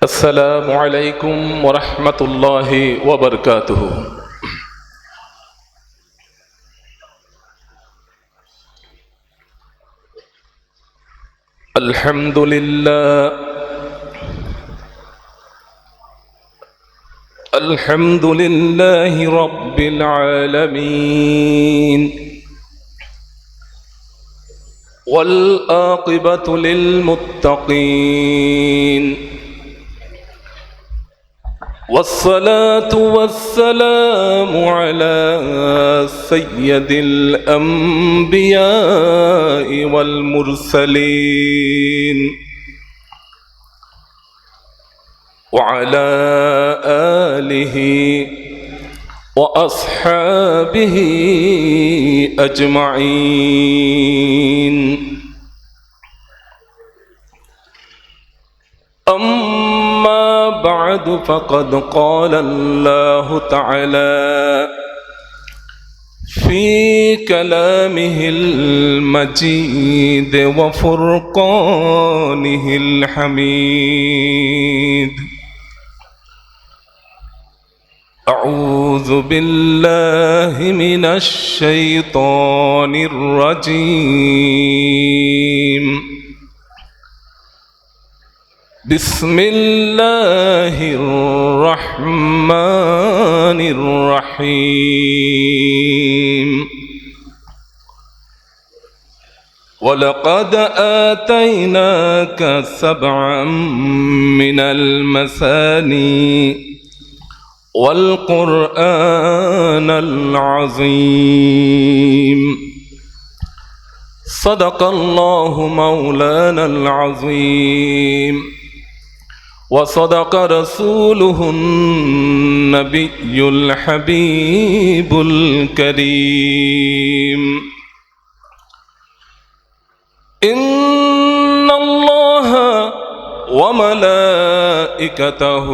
السلام عليكم ورحمة الله وبركاته. الحمد لله رب العالمين، والعاقبة للمتقين، والصلاة والسلام على سيد الأنبياء والمرسلين، وعلى آله وأصحابه أجمعين. أما بعد، فقد قال الله تعالى في كلامه المجيد وفرقانه الحميد: أعوذ بالله من الشيطان الرجيم. بسم الله الرحمن الرحيم. ولقد آتيناك 7 من المثاني والقرآن العظيم. صدق الله مولانا العظيم، وصدق رسوله النبي الحبيب الكريم. إن الله وملائكته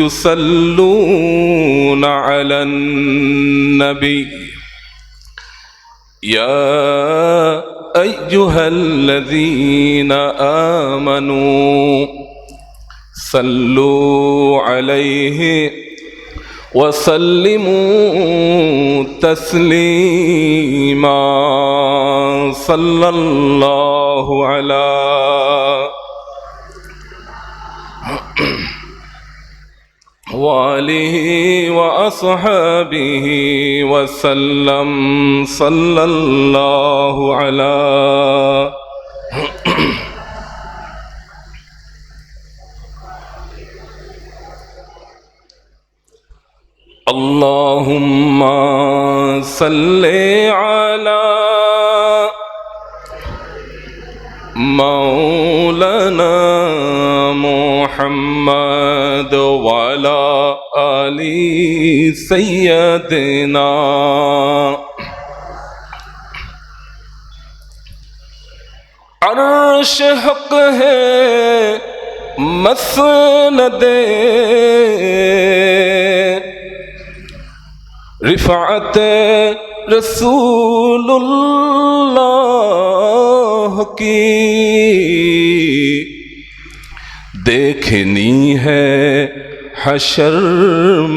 يصلون على النبي يا أيها الذين آمنوا صلوا عليه وسلموا تسليما. صلى الله على وآله وأصحابه وسلم. صلى الله على اللهم صل على مولانا محمد وعلى آل سيدنا. अर्श हक है मसनद रिफ़अत रसूलुल्लाह की देखनी है हशर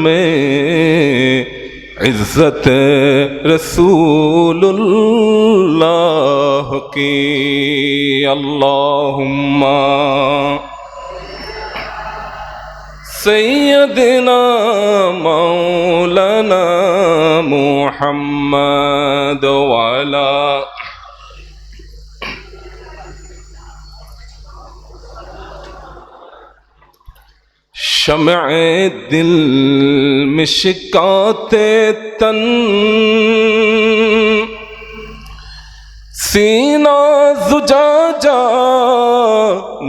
में इज़्ज़त रसूलुल्लाह की। अल्लाहुम्मा सय्यदना मौलाना मुहम्मद वाला शम्अ दिल मिशकाते तन सीना जुजाजा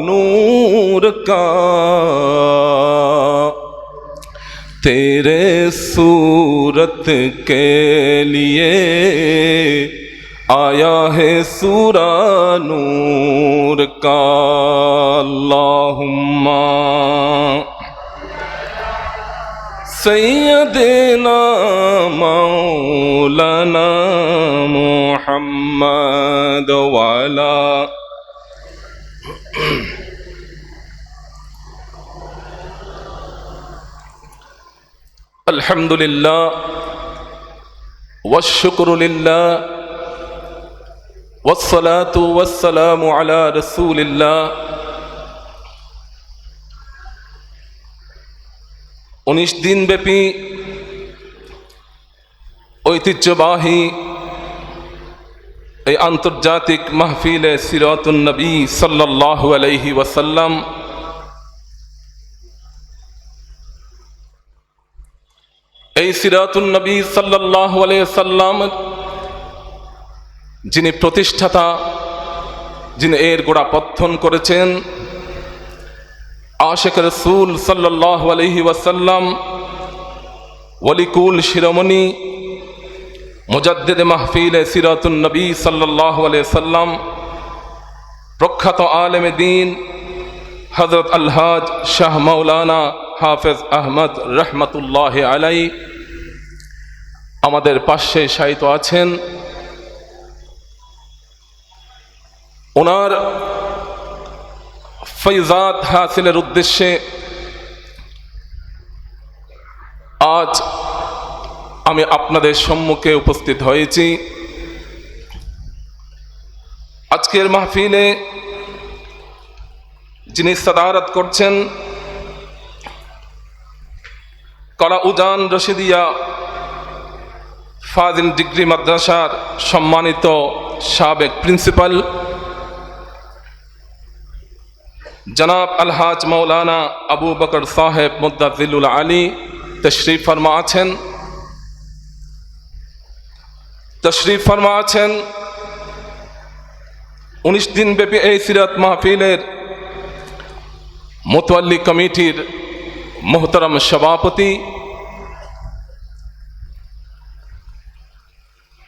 नूर का तेरे सूरत के लिए आया है सूरा नूर का। अल्लाहुम्मा सय्यदना मौलाना محمد وعلى الحمد لله والشكر لله والصلاة والسلام على رسول الله 19 দিন ব্যাপী ঐতিহ্যবাহী এই আন্তর্জাতিক মাহফিলে সিরাতুন নবী সাল্লাল্লাহু আলাইহি ওয়াসাল্লাম এই সিরাতুন নবী সাল্লাল্লাহু আলাইহি ওয়াসাল্লাম যিনি প্রতিষ্ঠাতা, যিনি এর গোড়াপত্তন করেছেন, আশিক রাসূল সাল্লাল্লাহু আলাইহি ওয়াসাল্লাম, ওয়ালিকুল শিরোমণি মুজাদ্দিদ মাহফিলে সিরাতুন নবী সাল্লাল্লাহু আলাইহি ওয়াসাল্লাম, প্রখ্যাত আলেম দ্বীন হযরত আলহাজ শাহ মাওলানা হাফেজ আহমদ রহমতুল্লাহ আলাইহি আমাদের পাশে শায়িত আছেন। ওনার ফয়জাত হাসিলের উদ্দেশ্যে আজ আমি আপনাদের সম্মুখে উপস্থিত হয়েছি। আজকের মাহফিলে যিনি সাদারত করছেন কলা উজান রশিদিয়া ফাজিল ডিগ্রি মাদ্রাসার সম্মানিত সাবেক প্রিন্সিপাল জনাব আলহাজ মৌলানা আবু বকর সাহেব মুদ্দাজিলুল আলী তশরিফ ফরমা আছেন। 19 দিন ব্যাপী এই সিরাত মাহফিলের মুতাওয়াল্লি কমিটির মোহতারাম সভাপতি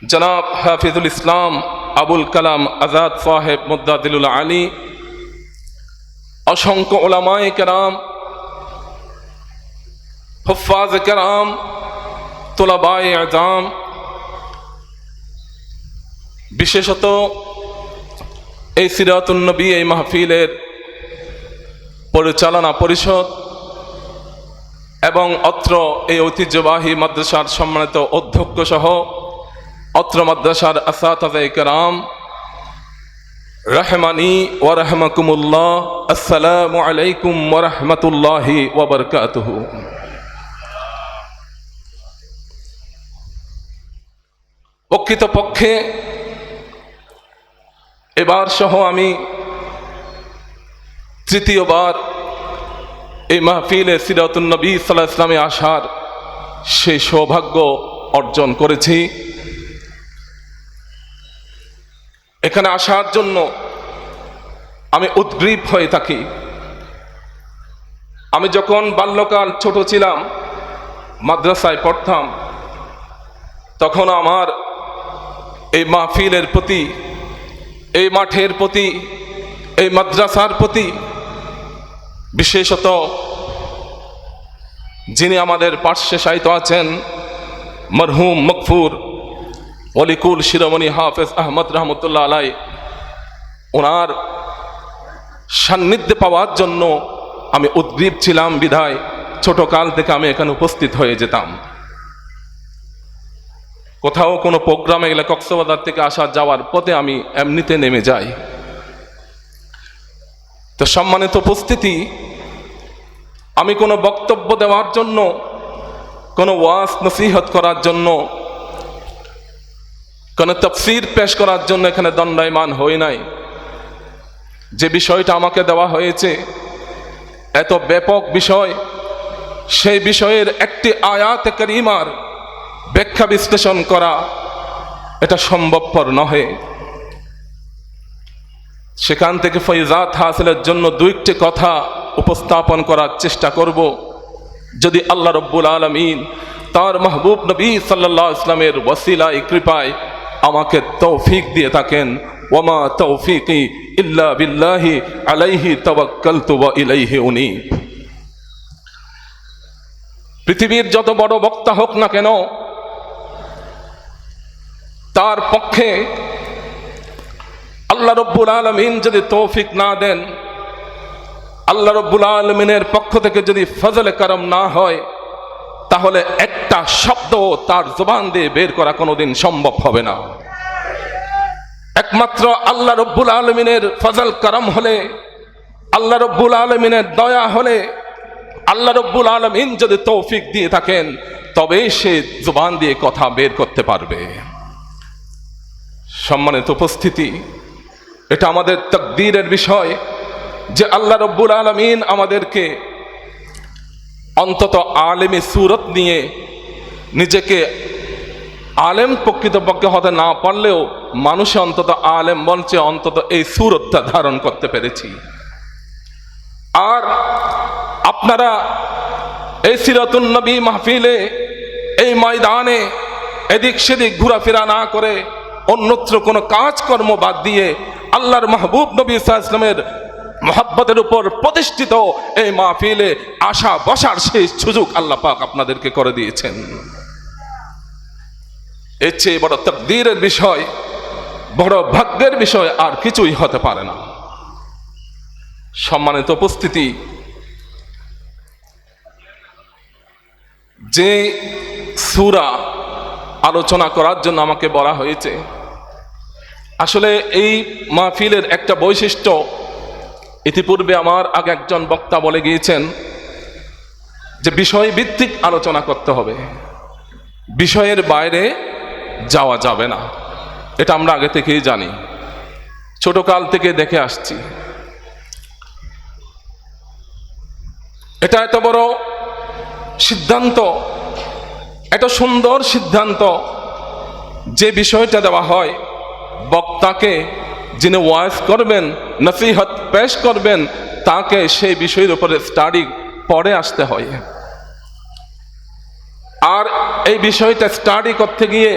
জনাব হাফিজুল ইসলাম আবুল কালাম আজাদ সাহেব মুদ্দাজিলুল আলী, অসংখ্য উলামায়ে কেরাম, হুফাজ কেরাম, তুলাবায়ে আযাম, বিশেষত এই সিরাতুন নবী এই মাহফিলের পরিচালনা পরিষদ এবং অত্র এই ঐতিহ্যবাহী মাদ্রাসার সম্মানিত অধ্যক্ষ সহ অত্র মাদ্রাসার আসাতিজা কেরাম রহমানি ওয়া রাহমাকুমুল্লাহ, আসসালামু আলাইকুম ওয়া রাহমাতুল্লাহি ওয়া বারাকাতুহু। প্রকৃতপক্ষে এবার সহ আমি তৃতীয়বার এই মাহফিলে সিরাতুন নবী সাল্লাল্লাহু আলাইহি ওয়াসাল্লামে আসার সেই সৌভাগ্য অর্জন করেছি। এখানে আসার জন্য আমি উদ্গ্রীব হয়ে থাকি। আমি যখন বাল্যকাল ছোট ছিলাম, মাদ্রাসায় পড়তাম, তখন আমার এই মাহফিলের প্রতি, এই মাঠের প্রতি, এই মাদ্রাসার প্রতি, বিশেষত যিনি আমাদের পার্শ্বে শায়িত আছেন মরহুম মকফুর ওয়ালিকুল শিরোমণি হাফেজ আহমদ রহমতুল্লাহ আলাই, ওনার সান্নিধ্যে পাওয়ার জন্য আমি উদ্গ্রীব ছিলাম। বিধায় ছোটকাল থেকে আমি এখানে উপস্থিত হয়ে যেতাম। কোথাও কোনো প্রোগ্রামে গেলে কক্সবাজার থেকে আসা যাওয়ার পথে আমি এমনিতে নেমে যাই। তো সম্মানিত উপস্থিতি, আমি কোনো বক্তব্য দেওয়ার জন্য, কোনো ওয়াজ নসিহত করার জন্য, কোনো তাফসীর পেশ করার জন্য এখানে দণ্ডায়মান হই নাই। যে বিষয়টা আমাকে দেওয়া হয়েছে এত ব্যাপক বিষয়, সেই বিষয়ের একটি আয়াতে কারিমার ব্যাখ্যা বিশ্লেষণ করা এটা সম্ভবপর নহে। সেখান থেকে ফয়জাত হাসিলের জন্য দুইটি কথা উপস্থাপন করার চেষ্টা করব, যদি আল্লাহ রব্বুল আলামিন তার মাহবুব নবী সাল্লাল্লাহু আলাইহি ওয়াসাল্লামের ওসিলায় কৃপায় আমাকে তৌফিক দিয়ে থাকেন। ওয়ামা তৌফিকি ইল্লা বিল্লাহি আলাইহি তাওয়াক্কালতু ওয়া ইলাইহি উনীব। পৃথিবীর যত বড় বক্তা হোক না কেন, তার পক্ষে আল্লাহ রব্বুল আলামিন যদি তৌফিক না দেন, আল্লাহ রব্বুল আলামিনের পক্ষ থেকে যদি ফজলে করম না হয়, তাহলে একটা শব্দ তার জবান দিয়ে বের করা কোনোদিন সম্ভব হবে না। একমাত্র আল্লাহ রব্বুল আলামিনের ফজল করম হলে, আল্লাহ রব্বুল আলামিনের দয়া হলে, আল্লাহ রব্বুল আলামিন যদি তৌফিক দিয়ে থাকেন, তবেই সে জবান দিয়ে কথা বের করতে পারবে। সম্মানিত উপস্থিতি, এটা আমাদের তাকদীরের বিষয় যে আল্লাহ রব্বুল আলামিন আমাদেরকে অন্তত আলেমী সুরত নিয়ে, নিজেকে আলেম প্রকৃতপক্ষে হতে না পারলেও মানুষে অন্তত আলেম বলছে অন্তত এই সুরতটা ধারণ করতে পেরেছি। আর আপনারা এই সিরাতুন নবী মাহফিলে, এই ময়দানে এদিক সেদিক ঘোরাফেরা না করে অন্যত্র কোনো কাজকর্ম বাদ দিয়ে আল্লাহর মাহবুব নবী সাল্লাল্লাহু আলাইহি ওয়াসাল্লামের মহব্বতের উপর প্রতিষ্ঠিত এই মাহফিলে আসা বসার সেই সুযোগ আল্লাহ পাক আপনাদেরকে করে দিয়েছেন। এর চেয়ে বড় তাকদীরের বিষয়, বড় ভাগ্যের বিষয় আর কিছুই হতে পারে না। সম্মানিত উপস্থিতি, যে সূরা আলোচনা করার জন্য আমাকে বলা হয়েছে, আসলে এই মাহফিলের একটা বৈশিষ্ট্য ইতিপূর্বে আমার আগে একজন বক্তা বলে গিয়েছেন যে বিষয় ভিত্তিক আলোচনা করতে হবে, বিষয়ের বাইরে যাওয়া যাবে না। এটা আমরা আগে থেকেই জানি, ছোটকাল থেকে দেখে আসছি। এটা এত বড় সিদ্ধান্ত, এত সুন্দর সিদ্ধান্ত যে বিষয়টা দেওয়া হয় বক্তাকে, যিনি ওয়াজ করবেন, নসিহত পেশ করবেন, তাকে সেই বিষয়ের উপরে স্টাডি পড়ে আসতে হয়। আর এই বিষয়টা স্টাডি করতে গিয়ে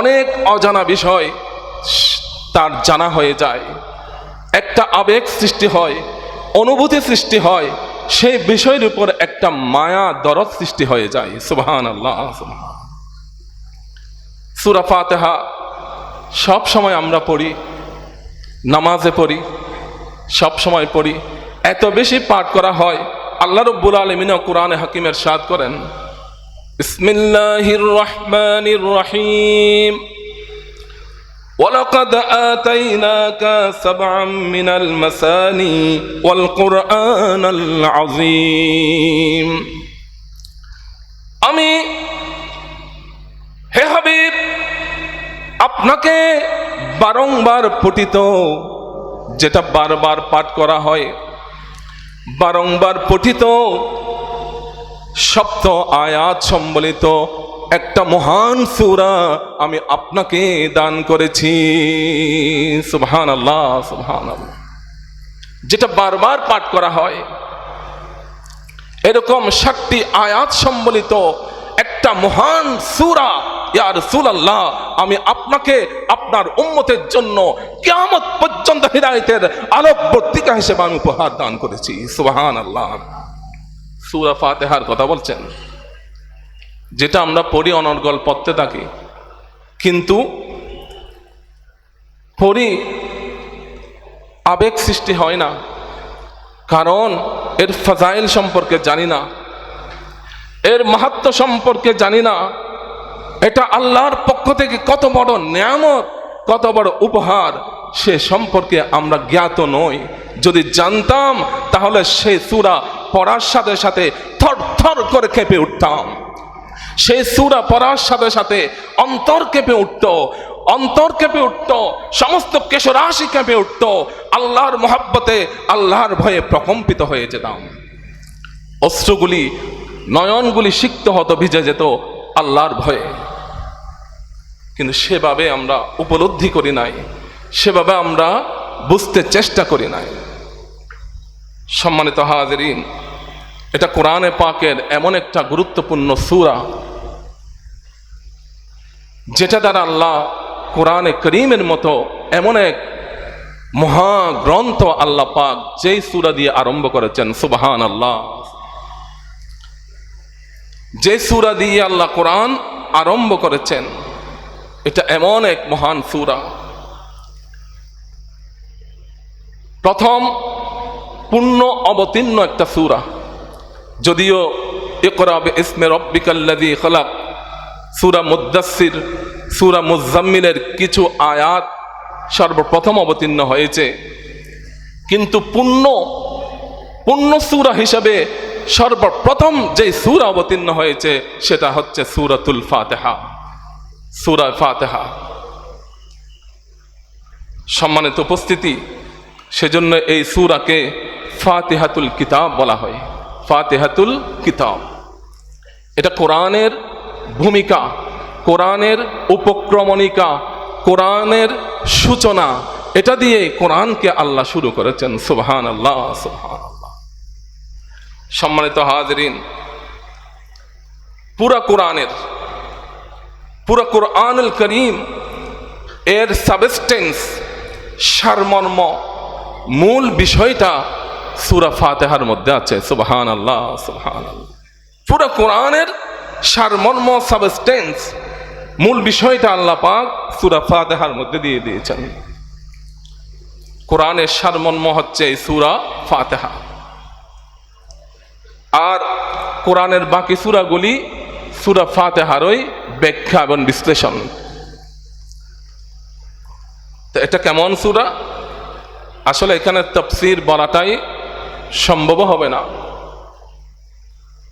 অনেক অজানা বিষয় তার জানা হয়ে যায়, একটা আবেগ সৃষ্টি হয়, অনুভূতি সৃষ্টি হয়, সেই বিষয়ের উপর একটা মায়া দরদ সৃষ্টি হয়ে যায়। সুবহানাল্লাহ। সূরা ফাতিহা সব সময় আমরা পড়ি, নামাজে পড়ি, সব সময় পড়ি, এত বেশি পাঠ করা হয়। আল্লাহ রাব্বুল আলামিন কোরআনে হাকিমের ইরশাদ করেন, বিসমিল্লাহির রহমানির রহিম, ওয়ালাকাদ আতাইনাকা সাবআম মিনাল মাসানি ওয়াল কুরআনাল আযীম। আমি হে হাবিব আপনাকে বারংবার পঠিত, যেটা বারবার পাঠ করা হয়, বারংবার পঠিত সপ্ত আয়াত সম্বলিত একটা মহান সূরা আমি আপনাকে দান করেছি। সুবহানাল্লাহ, সুবহানাল্লাহ। যেটা বারবার পাঠ করা হয়, এরকম 7টি আয়াত সম্বলিত একটা মহান সূরা ইয়া রাসূলুল্লাহ আমি আপনাকে আপনার উম্মতের জন্য কিয়ামত পর্যন্ত হিদায়াতের আলোকবর্তিকা হিসেবে আমি উপহার দান করেছি। সুবহানাল্লাহ। সূরা ফাতিহার কথা বলছেন, যেটা আমরা পড়ি, অনর্গল পড়তে থাকি, কিন্তু পড়ি আবেগ সৃষ্টি হয় না, কারণ এর ফাজাইল সম্পর্কে জানি না, এর মাহাত্ম্য সম্পর্কে জানি না। এটা আল্লাহর পক্ষ থেকে কত বড় নিয়ামত, কত বড় উপহার, সে সম্পর্কে আমরা জ্ঞাত নই। যদি জানতাম তাহলে সেই সূরা পড়ার সাথে সাথে থর থর করে কেঁপে উঠতাম। সেই সূরা পড়ার সাথে সাথে অন্তর কেঁপে উঠত, অন্তর কেঁপে উঠত, সমস্ত কেশরাশি কেঁপে উঠত। আল্লাহর মহব্বতে, আল্লাহর ভয়ে প্রকম্পিত হয়ে যেতাম। অশ্রুগুলি, নয়নগুলি সিক্ত হতো, ভিজে যেত আল্লাহর ভয়ে। কিন্তু সেভাবে আমরা উপলব্ধি করি নাই, সেভাবে আমরা বুঝতে চেষ্টা করি নাই। সম্মানিত হাজিরিন, এটা কোরআনে পাকের এমন একটা গুরুত্বপূর্ণ সূরা, যেটা দ্বারা আল্লাহ কোরআনে করিমের মতো এমন এক মহাগ্রন্থ আল্লাহ পাক যেই সূরা দিয়ে আরম্ভ করেছেন। সুবহানাল্লাহ। যে সূরা দিয়ে আল্লাহ কোরআন আরম্ভ করেছেন, এটা এমন এক মহান সূরা প্রথম পূর্ণ অবতীর্ণ একটা সূরা, যদিও ইকরা বিইসমি রাব্বিকাল্লাযী খালাক, সূরা মুদ্দাসসির, সূরা মুজাম্মিলের কিছু আয়াত সর্বপ্রথম অবতীর্ণ হয়েছে, কিন্তু পূর্ণ সূরা হিসাবে সর্বপ্রথম যে সূরা অবতীর্ণ হয়েছে সেটা হচ্ছে সূরাতুল ফাতিহা, সূরা ফাতিহা। সম্মানিত উপস্থিতি, সেজন্য এই সূরাকে ফাতিহাতুল কিতাব বলা হয়, ফাতিহাতুল কিতাব। এটা কোরআনের ভূমিকা, কোরআনের উপক্রমণিকা, কোরআনের সূচনা। এটা দিয়ে কোরআনকে আল্লাহ শুরু করেছেন। সুবহানাল্লাহ, সুবহানাল্লাহ। সম্মানিত হাজিরিন, পুরা কোরআনুল কারীম এর সাবস্টেন্স, সারমর্ম, মূল বিষয়টা সূরা ফাতিহার মধ্যে আছে। সুবহানাল্লাহ, সুবহানাল্লাহ। পুরা কোরআনের সারমর্ম, সাবস্টেন্স, মূল বিষয়টা আল্লাহ পাক সূরা ফাতিহার মধ্যে দিয়ে দিয়েছেন। কোরআনের সারমর্ম হচ্ছে এই সূরা ফাতিহা। আর কোরআনের বাকি সূরাগুলি সূরা ফাতিহারই ব্যাখ্যা এবং বিশ্লেষণ। তো এটা কেমন সূরা? আসলে এখানে তাফসীর বলাটাই সম্ভব হবে না।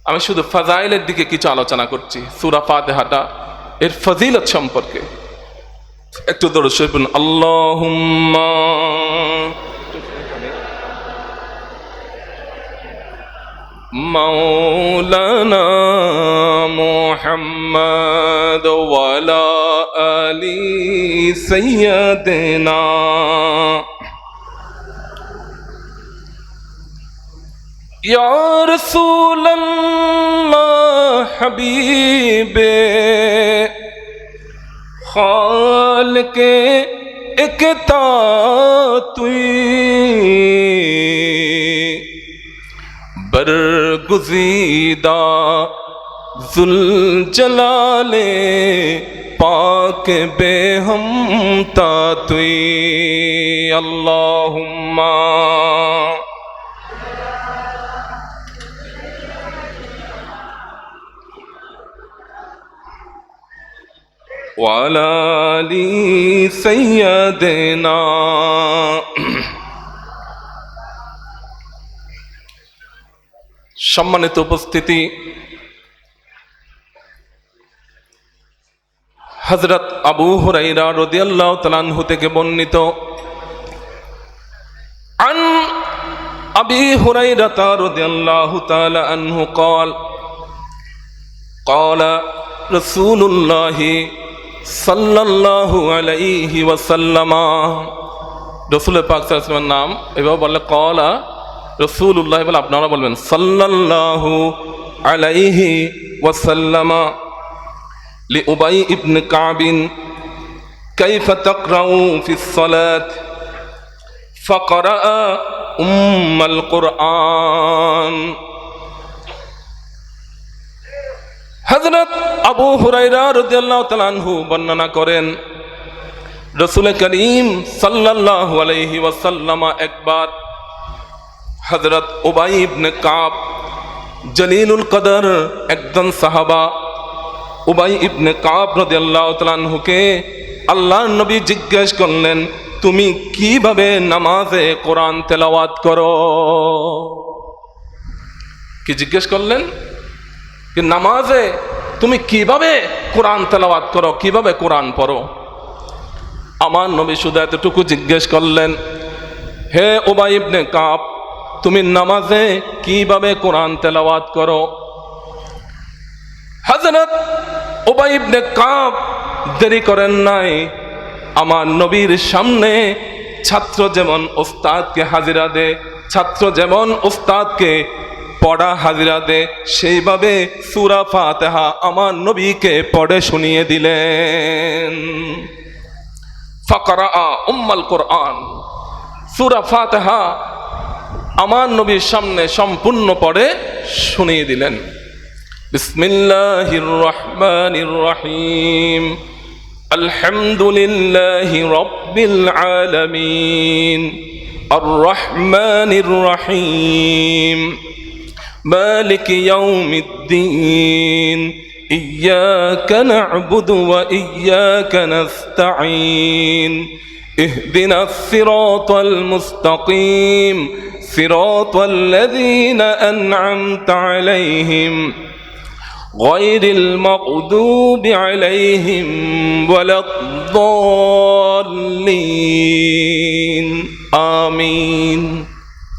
আমি শুধু ফাজাইলের দিকে কিছু আলোচনা করছি। সূরা ফাতিহাটা এর ফজিলত সম্পর্কে একটু দরুদ শরীফ পড়ুন। আল্লাহুম্মা মাওলানা মুহাম্মদ ওয়া আলা আলি সাইয়্যিদিনা ইয়া রাসূলুল্লাহ হাবিবে খালকে একতা তুই বরগুজিদা जुल जलाले पाक बेहमता तुई अल्लाहुम्मा वाली सैयदना। सम्मानित उपस्थिति, हजरत अबू हुरैरा रदियल्लाहु ताआला अन्हु থেকে বর্ণিত, عن أبي هريرة رضي الله تعالى عنه قال قال رسول الله صلى الله عليه وسلم। রসুল পাক সাল্লাল্লাহু আলাইহি ওয়াসাল্লামের নাম এভাবে বললে কলা রাসূলুল্লাহ বলে আপনারা বলবেন সাল্লাল্লাহু আলাইহি ওয়াসাল্লাম। لأبي ابن كعب كيف تقرأ في الصلاة فقرأ أم القرآن। হযরত আবু হুরায়রা রাদিয়াল্লাহু তাআলা আনহু বর্ণনা করেন, রাসূল করিম সাল্লাল্লাহু আলাইহি ওয়াসাল্লাম একবার হযরত উবাই ইবনে কাব, জলিলুল কদর একজন সাহাবা, উবাই ইবনে কাব রাদিয়াল্লাহু তাআলা আনহুকে আল্লাহর নবী জিজ্ঞেস করলেন, তুমি কিভাবে নামাজে কোরআন তেলাওয়াত করো? কি জিজ্ঞেস করলেন? कि नमाजे তুমি কিভাবে কোরআন তেলাওয়াত করো, কিভাবে কোরআন পড়ো? আমার নবী শুধু এতটুকু জিজ্ঞেস করলেন, হে উবাই ইবনে কাব, তুমি নামাজে কিভাবে কোরআন তেলাওয়াত করো? হযরত উবাই ইবনে কাব দেরি করেন নাই। আমার নবীর সামনে ছাত্র যেমন ওস্তাদকে হাজিরা দেয়, ছাত্র যেমন ওস্তাদকে পড়া হাজিরা দে, সেইভাবে সূরা ফাতিহা আমার নবীকে পড়ে শুনিয়ে দিলেন। ফাকরা উম্মাল কোরআন, সূরা ফাতিহা আমার নবীর সামনে সম্পূর্ণ পড়ে শুনিয়ে দিলেন। বিসমিল্লাহির রহমানির রহিম, আলহামদুলিল্লাহি রাব্বিল আলামিন, الرحمن الرحيم مالك يوم الدين إياك نعبد وإياك نستعين اهدنا الصراط المستقيم صراط الذين أنعمت عليهم غير المغضوب عليهم ولا الضالين آمين।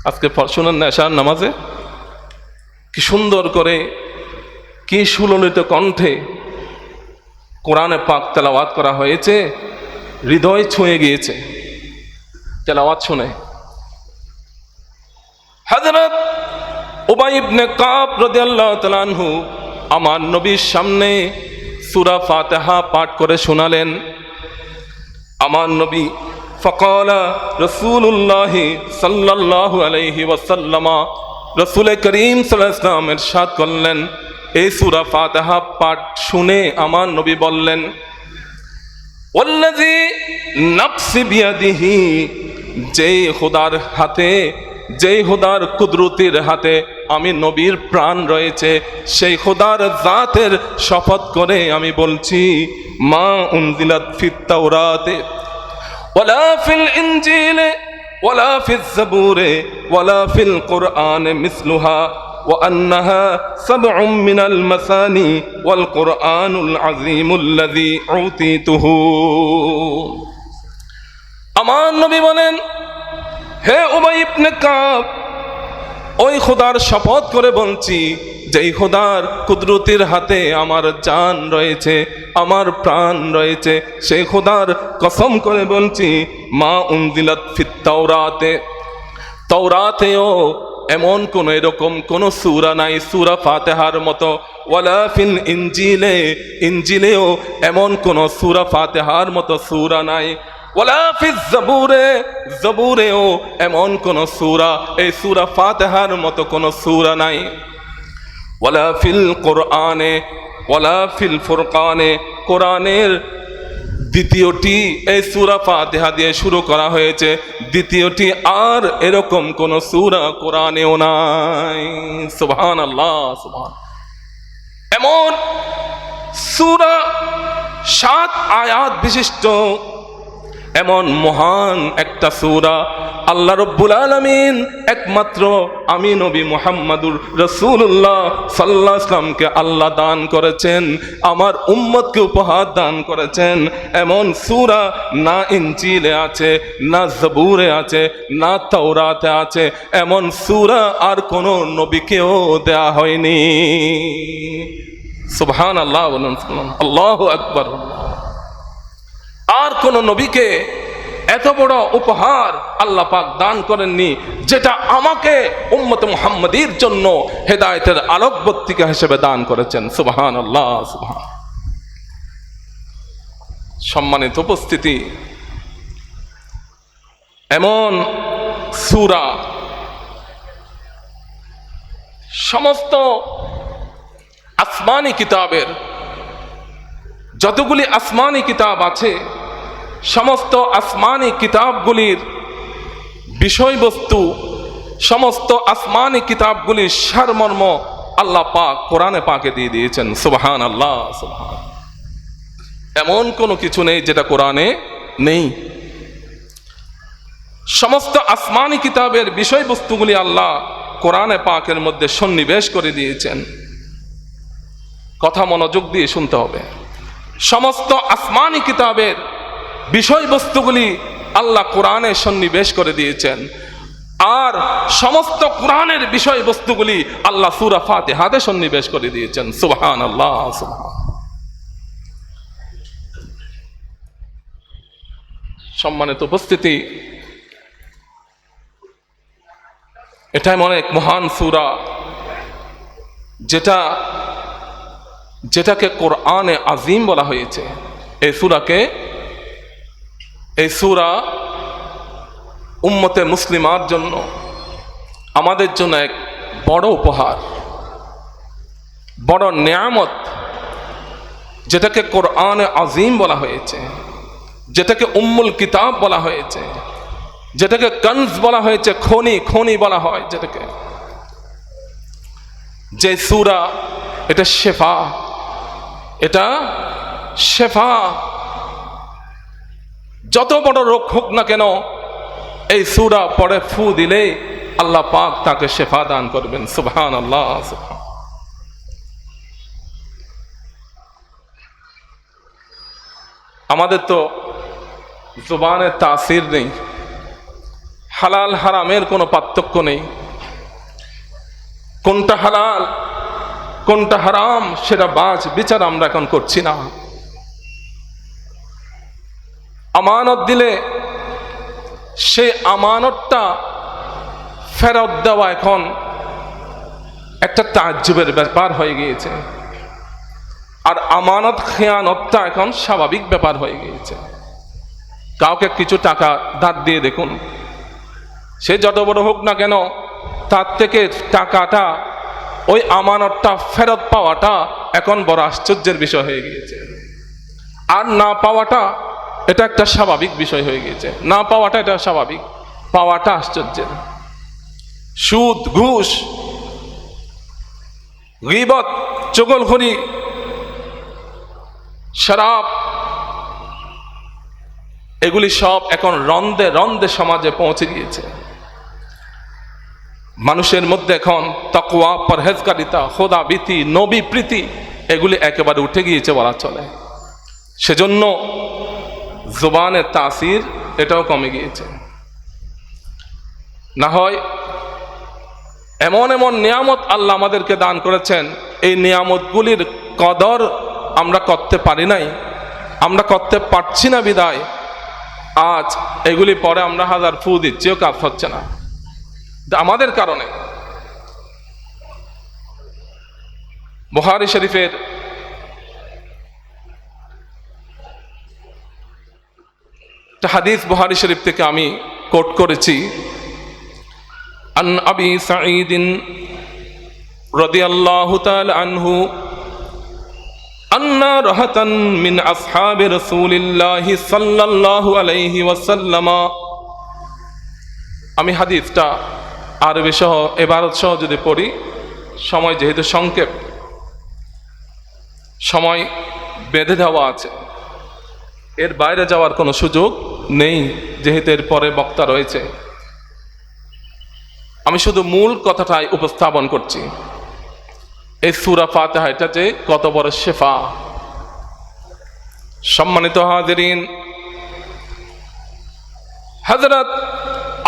আজকে শুনেন না এশার নামাজে কি সুন্দর করে কি সুললিত কণ্ঠে কোরআনে পাক তেলাওয়াত করা হয়েছে, হৃদয় ছুঁয়ে গিয়েছে তেলাওয়াত শুনে। হযরত উবাই ইবনে কাব রাদিয়াল্লাহু তাআলা আনহু আমার নবীর সামনে সূরা ফাতিহা পাঠ করে শোনালেন। আমার নবী ফাকালা রাসূলুল্লাহ সাল্লাল্লাহু আলাইহি ওয়াসাল্লাম, রাসূল করিম সাল্লাল্লাহু আলাইহি ওয়াসাল্লাম ইরশাদ করলেন, এই সূরা ফাতিহা পাঠ শুনে আমার নবী বললেন, ওয়াল্লাযী নাফসি বিয়াদিহি, যেই খোদার হাতে, যেই খোদার কুদরতের হাতে আমি নবীর প্রাণ রয়েছে, সেই খোদার জাতের শপথ করে আমি বলছি, মা উনজিলাত ফিত তাওরাতে ওয়ালা ফিল ইনজিলে ওয়ালা ফিজ জাবুরে ওয়ালা ফিল কুরআনে মিসলুহা ওয়া আন্নাহা সাবউম মিনাল মাসানি ওয়াল কুরআনুল আযীমুল্লাযী উতিতুহু। আমার নবী বলেন, হে উবাই ইবনে কাব, ওই খোদার শপথ করে বলছি যেই খোদার কুদরতের হাতে আমার জান রয়েছে, আমার প্রাণ রয়েছে, সেই খোদার কসম করে বলছি, মা উনজিলাত ফিত তাওরাতে, তাওরাতেও এমন কোন এরকম কোন সূরা নাই সূরা ফাতিহার মতো, ওয়ালা ফিল ইনজিলে, ইনজিলেও এমন কোন সূরা ফাতিহার মতো সূরা নাই, ওয়ালা ফিজ জাবুরে, জাবুরেও এমন কোন সূরা এই সূরা ফাতিহার মতো কোন সূরা নাই, ওয়ালা ফিল কুরআনে ওয়ালা ফিল ফুরকানে, কোরআনের দ্বিতীয়টি এই সূরা ফাতিহা দিয়ে শুরু করা হয়েছে, দ্বিতীয়টি আর এরকম কোন সূরা কোরআনেও নাই। সুবহানাল্লাহ, সুবহান। এমন সূরা 7 আয়াত বিশিষ্ট এমন মহান একটা সূরা আল্লাহ রাব্বুল আলামিন একমাত্র আমি নবী মুহাম্মদুর রাসূলুল্লাহ সাল্লাল্লাহু আলাইহি ওয়াসাল্লামকে আল্লাহ দান করেছেন, আমার উম্মতকে উপহার দান করেছেন। এমন সূরা না ইনজিলে আছে, না জাবুরে আছে, না তাওরাতে আছে, এমন সূরা আর কোন নবীকেও দেয়া হয়নি। সুবহানাল্লাহ, বলুন আল্লাহু আকবার। আর কোন নবীকে এত বড় উপহার আল্লাহ পাক দান করেননি, যেটা আমাকে উম্মতে মুহাম্মাদীর জন্য হেদায়েতের আলোকবর্তিকা হিসেবে দান করেছেন। সুবহানাল্লাহ, সুবহান। সম্মানিত উপস্থিতি, এমন সূরা সমস্ত আসমানি কিতাবের, যতগুলি আসমানি কিতাব আছে সমস্ত আসমানি কিতাবগুলির বিষয়বস্তু, সমস্ত আসমানি কিতাবগুলির সারমর্ম আল্লাহ পাক কোরআনে পাকে দিয়ে দিয়েছেন। সুবহানাল্লাহ, সুবহান। এমন কোনো কিছু নেই যেটা কোরআনে নেই। সমস্ত আসমানি কিতাবের বিষয়বস্তুগুলি আল্লাহ কোরআনে পাকের মধ্যে সন্নিবেশ করে দিয়েছেন। কথা মনোযোগ দিয়ে শুনতে হবে। সমস্ত আসমানি কিতাবের বিষয়বস্তুগুলি আল্লাহ কোরআনে সন্নিবেশ করে দিয়েছেন, আর সমস্ত কোরআনের বিষয়বস্তুগুলি আল্লাহ সূরা ফাতিহাতে সন্নিবেশ করে দিয়েছেন। সুবহানাল্লাহ, সুবহান। সম্মানিত উপস্থিতি, এটা এমন এক মহান সূরা যেটাকে কোরআনে আজিম বলা হয়েছে। এই সূরা উম্মতে মুসলিমার জন্য, আমাদের জন্য এক বড় উপহার, বড় নেয়ামত, যেটাকে কোরআনে আজিম বলা হয়েছে, যেটাকে উম্মুল কিতাব বলা হয়েছে, যেটাকে কনজ বলা হয়েছে, খনি, খনি বলা হয় যেটাকে, যে সূরা, এটা শেফা, এটা শেফা। যত বড় রোগ হোক না কেন এই সূরা পড়ে ফু দিলে আল্লাহ পাক তাকে শেফা দান করবেন। সুবহানাল্লাহ। আমাদের তো জবানের তাসির নেই, হালাল হারামের কোনো পার্থক্য নেই, কোনটা হালাল কোনটা হারাম সেটা বাজ বিচার আমরা এখন করছি না। আমানত দিলে সেই আমানতটা ফেরত দেওয়া এখন একটা তাজ্জুবের ব্যাপার হয়ে গিয়েছে, আর আমানত খেয়ানতটা এখন স্বাভাবিক ব্যাপার হয়ে গিয়েছে। কাউকে কিছু টাকা ধার দিয়ে দেখুন, সে যত বড় হোক না কেন তার থেকে টাকাটা, ওই আমানতটা ফেরত পাওয়াটা এখন বড় আশ্চর্যের বিষয় হয়ে গিয়েছে। আর না পাওয়াটা এটা একটা স্বাভাবিক বিষয় হয়ে গিয়েছে। না পাওয়াটা এটা স্বাভাবিক, পাওয়াটা আশ্চর্যের। সুদ, ঘুষ, গীবত, চগলখড়ি, শরাব, এগুলি সব এখন রন্দে রন্দে সমাজে পৌঁছে গিয়েছে। মানুষের মধ্যে এখন তাকওয়া, পরহেজগারিতা, খোদা ভীতি, নবী প্রীতি এগুলি একেবারে উঠে গিয়েছে বলা চলে। সেজন্য জবানের তাসির এটাও কমে গিয়েছে। না হয় এমন এমন নিয়ামত আল্লাহ আমাদেরকে দান করেছেন, এই নিয়ামতগুলির কদর আমরা করতে পারি নাই, আমরা করতে পারছি না বিদায় আজ এগুলি পরে আমরা হাজার ফু দিচ্ছিও কাজ হচ্ছে না আমাদের কারণে। বুখারী শরীফের একটা হাদিস বুখারী শরীফ থেকে আমি কোট করেছি। আন আবি সাঈদ রাদিয়াল্লাহু তাআলা আনহু আন্না রাহাতান মিন আসহাবি রাসূলিল্লাহি সাল্লাল্লাহু আলাইহি ওয়াসাল্লাম। আমি হাদিসটা আরবি সহ ইবারত সহ যদি পড়ি, সময় যেহেতু সংক্ষেপ, সময় বেঁধে দেওয়া আছে, এর বাইরে যাওয়ার কোনো সুযোগ নেই, যেহেতু এর পরে বক্তা রয়েছে। আমি শুধু মূল কথাটাই উপস্থাপন করছি। এই সূরা ফাতিহা এটা যে কত বড় শেফা। সম্মানিত হাজিরিন, হযরত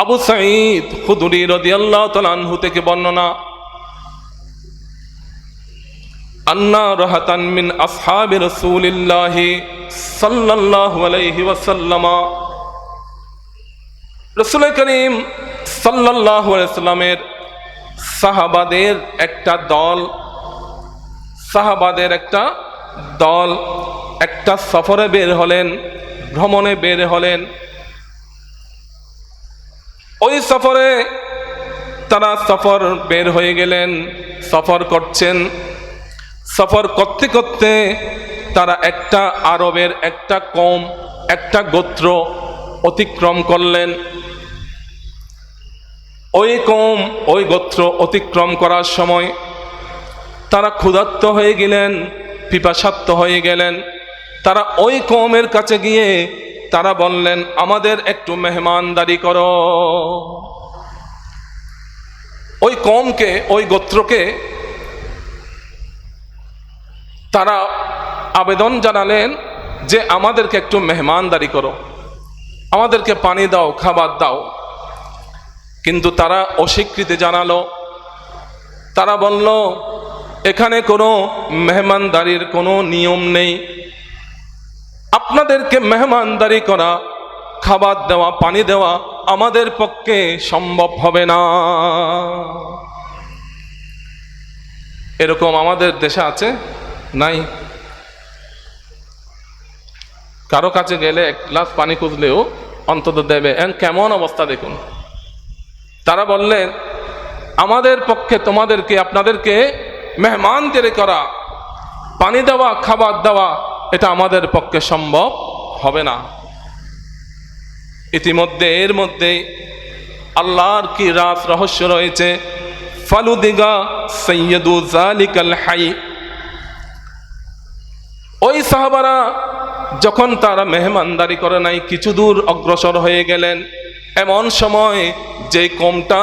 আবু সাঈদ খুদরি রাদিয়াল্লাহু তাআলা আনহু থেকে বর্ণনা, আন্না রাহাতান মিন আসহাবি রাসূলিল্লাহি সাল্লাল্লাহু আলাইহি ওয়াসাল্লাম, রাসূল করিম সাল্লাল্লাহু আলাইহি ওয়াসাল্লামের সাহাবাদের একটা দল, একটা সফরে বের হলেন, ভ্রমণে বের হলেন। ওই সফরে তারা সফর বের হয়ে গেলেন, সফর করছেন। সফর করতে করতে তারা একটা আরবের একটা কওম, একটা গোত্র অতিক্রম করলেন। ওই কওম, ওই গোত্র অতিক্রম করার সময় তারা ক্ষুধার্ত হয়ে গেলেন, পিপাসার্ত হয়ে গেলেন। তারা ওই কওমের কাছে গিয়ে তারা বললেন, আমাদের একটু মেহমানদারি করো। ওই কওমকে, ওই গোত্রকে তারা আবেদন জানালেন যে আমাদেরকে একটু মেহমানদারি করো, আমাদেরকে পানি দাও, খাবার দাও। কিন্তু তারা অস্বীকৃতি জানালো। তারা বলল, এখানে কোনো মেহমানদারির কোনো নিয়ম নেই, আপনাদেরকে মেহমানদারি করা, খাবার দেওয়া, পানি দেওয়া আমাদের পক্ষে সম্ভব হবে না। এরকম আমাদের দেশে আছে? নাই। কারো কাছে গেলে এক গ্লাস পানি খুঁজলেও অন্তত দেবে, কেমন অবস্থা দেখুন। তারা বললেন, আমাদের পক্ষে তোমাদেরকে, আপনাদেরকে মেহমানদারি করা, পানি দেওয়া, খাবার দেওয়া, এটা আমাদের পক্ষে সম্ভব হবে না। ইতিমধ্যে এর মধ্যে আল্লাহর কি রাজ রহস্য রয়েছে। ফালুদিগা সৈয়দু জালিকাল হাই, ওই সাহাবারা যখন তারা মেহমানদারি করে নাই, কিছু দূর অগ্রসর হয়ে গেলেন। এমন সময় যে কওমটা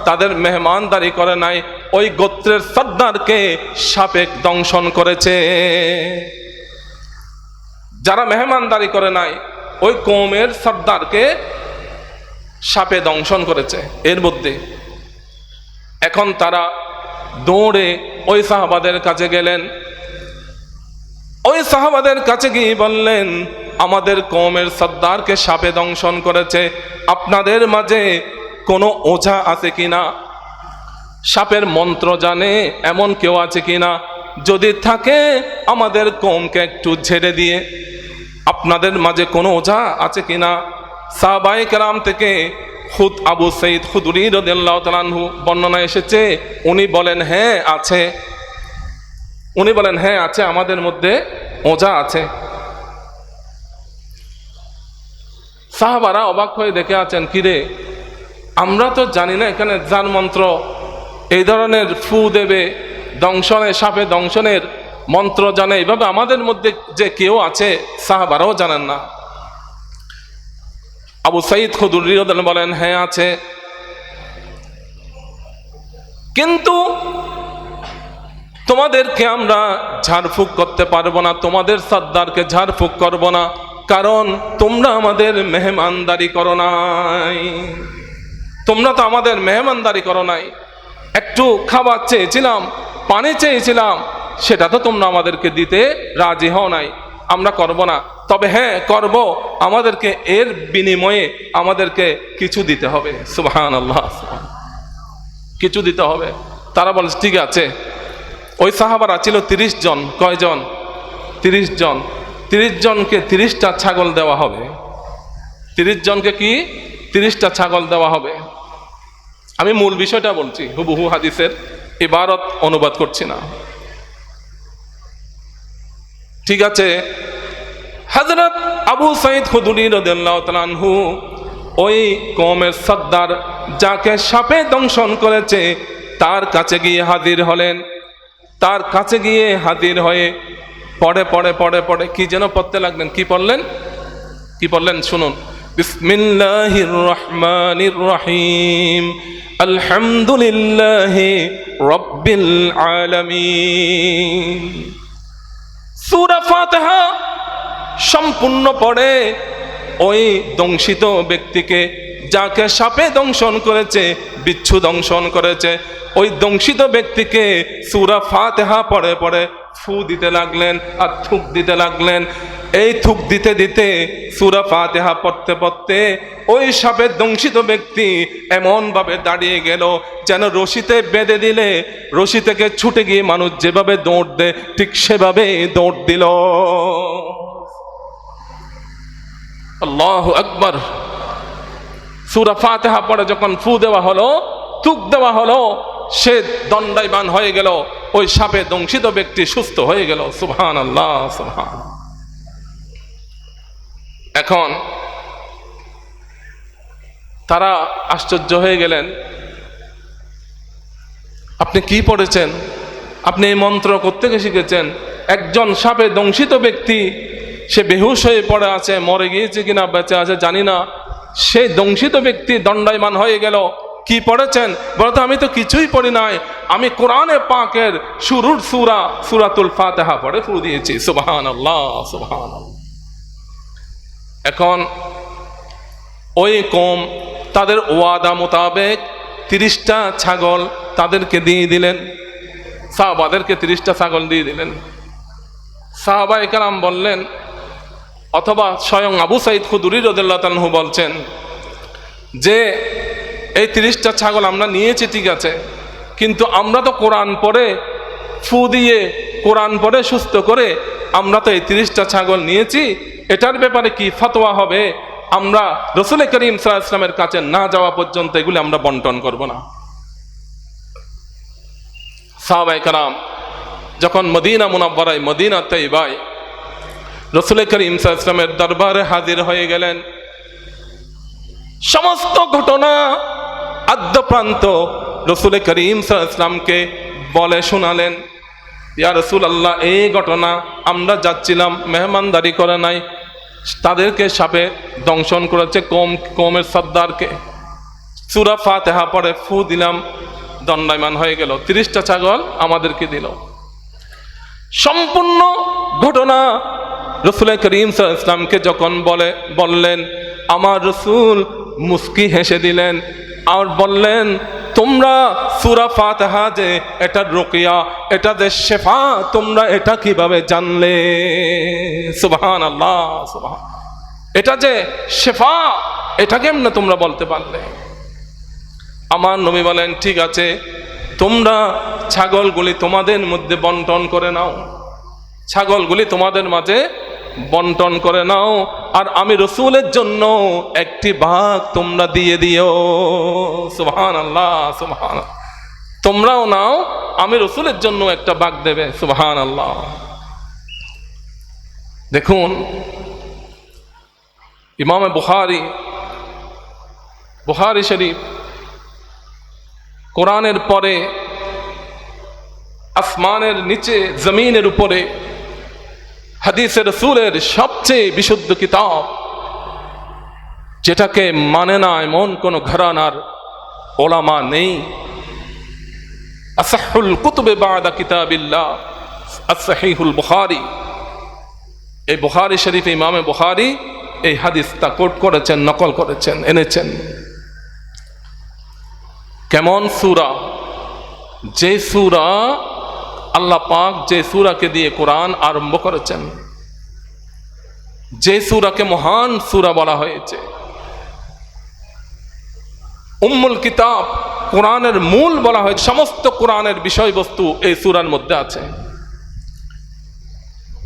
তাদের মেহমানদারি করে নাই, ওই গোত্রের সর্দারকে সাপে দংশন করেছে। যারা মেহমানদারি করে নাই ওই কওমের সর্দারকে সাপে দংশন করেছে। এর মধ্যে এখন তারা দৌড়ে ওই সাহাবাদের কাছে গেলেন। ওই সাহাবাদের কাছে গিয়ে বললেন, আমাদের কওমের সর্দারকে সাপে দংশন করেছে, আপনাদের মাঝে কোনো ওঝা আছে কিনা, সাপের মন্ত্র জানে এমন কেউ আছে কিনা, যদি থাকে আমাদের কওমকে একটু ঝেড়ে দিয়ে আপনাদের মাঝে কোনো ওঝা আছে কিনা। সাহাবায়ে কেরাম থেকে খুদ আবু সাঈদ খুদরী রাদিয়াল্লাহু তাআলা আনহু বর্ণনা এসেছে, উনি বলেন হ্যাঁ আছে, উনি বলেন হ্যাঁ আছে, আমাদের মধ্যে ওঝা আছে। সাহাবারা অবাক হয়ে দেখে আছেন, কিরে আমরা তো জানি না এখানে জান মন্ত্র এই ধরনের ফু দেবে দংশনে, সাপে দংশনের মন্ত্র জানে, এইভাবে আমাদের মধ্যে যে কেউ আছে সাহাবারাও জানেন না। আবু সাঈদ খুদরী রাদিয়াল্লাহু তাআলা বলেন হ্যাঁ আছে, কিন্তু তোমাদেরকে আমরা ঝাড়ফুঁক করতে পারবো না, তোমাদের সর্দারকে ঝাড়ফুঁক করবো না, কারণ তোমরা আমাদের মেহমানদারি করো নাই, তোমরা তো আমাদের মেহমানদারি করো নাই। একটু খাবার চেয়েছিলাম, পানি চেয়েছিলাম, সেটা তো তোমরা আমাদেরকে দিতে রাজি হও নাই, আমরা করব না। তবে হ্যাঁ করব, আমাদেরকে এর বিনিময়ে আমাদেরকে কিছু দিতে হবে। সুবহানাল্লাহ, কিছু দিতে হবে। তারা বলে ঠিক আছে। ওই সাহাবারা ছিল 30 জন। কয়জন? 30 জন। 30 জনকে 30টা ছাগল দেওয়া হবে। 30 জনকে কি 30টা ছাগল দেওয়া হবে। আমি মূল বিষয়টা বলছি, হুবহু হাদিসের ইবারত অনুবাদ করছি না। ঠিক আছে, হযরত আবু সাঈদ খুদরী রাদিয়াল্লাহু তাআলা আনহু ওই কওমের সর্দার যাকে সাপে দংশন করেছে তার কাছে গিয়ে হাজির হলেন। তার কাছে গিয়ে হাজির হয়ে পড়ে কি যেন পড়তে লাগলেন। কি পড়লেন? কি পড়লেন শুনুন। বিসমিল্লাহির রহমানির রহিম, আলহামদুলিল্লাহি রাব্বিল আলামিন। সূরা ফাতিহা সম্পূর্ণ পড়ে ওই দংশিত ব্যক্তিকে, যাকে সাপে দংশন করেছে, বিচ্ছু দংশন করেছে, ওই দংশিত ব্যক্তিকে সূরা ফাতিহা পড়ে ফু দিতে লাগলেন আর থুক দিতে লাগলেন। এই থুক দিতে দিতে সূরা ফাতিহা পড়তে ওই সাপের দংশিত ব্যক্তি এমন ভাবে দাঁড়িয়ে গেল যেন রশিতে বেঁধে দিলে রশি থেকে ছুটে গিয়ে মানুষ যেভাবে দৌড় দেয় ঠিক সেভাবে দৌড় দিল। আল্লাহু আকবার। সূরা ফাতিহা পড়ে যখন ফু দেওয়া হলো, থুক দেওয়া হলো, সে দণ্ডায়মান হয়ে গেল, ওই সাপে দংশিত ব্যক্তি সুস্থ হয়ে গেল। সুবহানাল্লাহ, সুবহান। এখন তারা আশ্চর্য হয়ে গেলেন, আপনি কি পড়েছেন? আপনি এই মন্ত্র কোত্থেকে শিখেছেন? একজন সাপে দংশিত ব্যক্তি, সে বেহুশ হয়ে পড়ে আছে, মরে গিয়েছে কিনা বেঁচে আছে জানি না, সেই দংশিত ব্যক্তি দণ্ডায়মান হয়ে গেল, কি পড়েছেন? বলতো আমি তো কিছুই পড়ি নাই, আমি কোরআনে পাকের শুরুর সূরাতুল ফাতিহা পড়ে ফু দিয়েছি। সুবহানাল্লাহ, সুবহানাল্লাহ। এখন ওই কওম তাদের ওয়াদা মোতাবেক 30টা ছাগল তাদেরকে দিয়ে দিলেন, সাহাবাদেরকে 30টা ছাগল দিয়ে দিলেন। সাহাবায়ে কেরাম বললেন, অথবা স্বয়ং আবু সাঈদ খুদরী রাদিয়াল্লাহু তাআলা আনহু বলছেন যে এই 30টা ছাগল আমরা নিয়েছি ঠিক আছে, কিন্তু আমরা তো কোরআন পড়ে ফু দিয়ে কোরআন পড়ে সুস্থ করে আমরা তো এই 30টা ছাগল নিয়েছি, এটার ব্যাপারে কি ফতোয়া হবে? আমরা রাসূল করিম সাল্লাল্লাহু আলাইহি ওয়াসাল্লামের কাছে না যাওয়া পর্যন্ত এগুলি আমরা বন্টন করব না। সাহাবায়ে কেরাম যখন মদিনা মুনাওয়ারায়, মদিনা তাইবায় রাসূল করিম সাল্লাল্লাহু আলাইহি ওয়াসাল্লামের দরবারে হাজির হয়ে গেলেন, সমস্ত ঘটনা আদ্যপ্রান্ত রসুল করিম সাল্লাল্লাহু আলাইহি ওয়াসাল্লামকে বলে শোনালেন, ইয়া রাসূলুল্লাহ, এই ঘটনা, আমরা যাচ্ছিলাম, মেহমানদারি করে নাই, তাদেরকে সাপে দংশন করেছে, কওমের সর্দারকে। সূরা ফাতিহা পড়ে ফু দিলাম, দণ্ডায়মান হয়ে গেল, 30টা ছাগল আমাদেরকে দিল। সম্পূর্ণ ঘটনা রসুল করিম সাল্লাল্লাহু আলাইহি ওয়াসাল্লামকে যখন বললেন, আমার রসুল মুস্কি হেসে দিলেন আর বললেন, তোমরা সূরা ফাতিহা যে এটা রুকিয়া, এটা যে শেফা, তোমরা এটা কিভাবে জানলে? সুবহানাল্লাহ, সুবহান, এটা যে শেফা, এটা কেমনে তোমরা বলতে পারলে? আমার নবী বলেন, ঠিক আছে, তোমরা ছাগলগুলি তোমাদের মধ্যে বন্টন করে নাও, ছাগলগুলি তোমাদের মাঝে বন্টন করে নাও, আর আমি রসুলের জন্য একটি ভাগ তোমরা দিয়ে দিও। সুবহানাল্লাহ, সুবহানাল্লাহ, তোমরাও নাও, আমি রসুলের জন্য একটা ভাগ দেবে। সুবহানাল্লাহ। দেখুন, ইমামে বুখারী শরীফ কোরআনের পরে, আসমানের নিচে, জমিনের উপরে হাদিসে রাসূলের সবচেয়ে বিশুদ্ধ কিতাব, যেটাকে মানে না এমন কোন ঘরানার ওলামা নেই। আসাহুল কুতুবে বাদা কিতাবিল্লাহ as-সাহিহুল বুখারী। এই বুখারী শরীফে ইমামে বুখারী এই হাদিসটা কোট করেছেন, নকল করেছেন, এনেছেন। কেমন সূরা? যে সূরা আল্লাহ পাক যে সূরাকে দিয়ে কোরআন আরম্ভ করেছেন, যে সূরাকে মহান সূরা বলা হয়েছে, উম্মুল কিতাব, কোরআনের মূল বলা হয়েছে, সমস্ত কোরআনের বিষয়বস্তু এই সূরার মধ্যে আছে।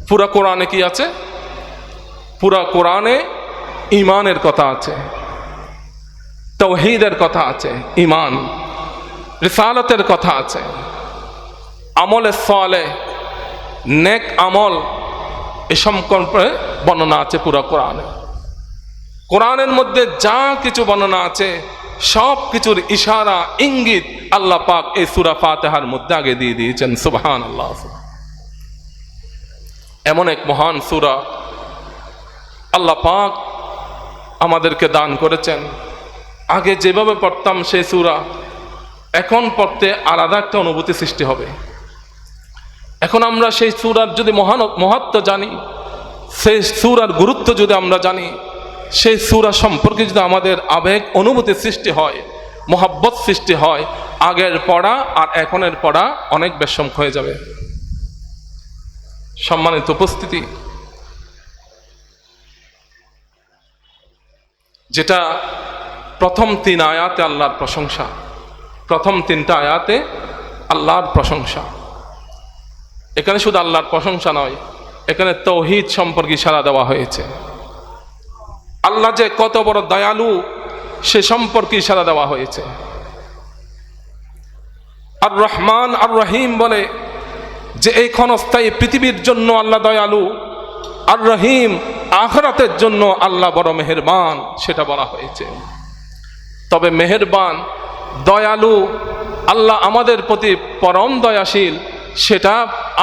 পুরা কোরআনে কি আছে? পুরা কোরআনে ঈমানের কথা আছে, তাওহীদের কথা আছে, ঈমান, রিসালাতের কথা আছে, আমলে সালেহ, নেক আমল, এ সম্পর্কে বর্ণনা আছে পুরা কোরআনে। কোরআনের মধ্যে যা কিছু বর্ণনা আছে, সব কিছুর ইশারা, ইঙ্গিত আল্লাহ পাক এই সূরা ফাতিহার মধ্যে আগে দিয়ে দিয়েছেন। সুবহানাল্লাহ। এমন এক মহান সূরা আল্লাহ পাক আমাদেরকে দান করেছেন। আগে যেভাবে পড়তাম সেই সূরা, এখন পড়তে আলাদা একটা অনুভূতি সৃষ্টি হবে। এখন আমরা সেই সূরার যদি মহত্ব জানি, সেই সূরার গুরুত্ব যদি আমরা জানি, সেই সূরা সম্পর্কে যদি আমাদের আবেগ অনুভূতি সৃষ্টি হয়, মোহাব্বত সৃষ্টি হয়, আগের পড়া আর এখনের পড়া অনেক বেশম হয়ে যাবে। সম্মানিত উপস্থিতি, যেটা প্রথম 3 আয়াতে আল্লাহর প্রশংসা, প্রথম 3টা আয়াতে আল্লাহর প্রশংসা। এখানে শুধু আল্লাহর প্রশংসা নয়, এখানে তাওহীদ সম্পর্কে ইশারা দেওয়া হয়েছে। আল্লাহ যে কত বড় দয়ালু সে সম্পর্কে ইশারা দেওয়া হয়েছে। আর রহমান আর রহিম বলে যে এই ক্ষণস্থায়ী পৃথিবীর জন্য আল্লাহ দয়ালু, আর রহিম আখিরাতের জন্য আল্লাহ বড় মেহেরবান, সেটা বলা হয়েছে। তবে মেহেরবান, দয়ালু আল্লাহ আমাদের প্রতি পরম দয়াশীল, সেটা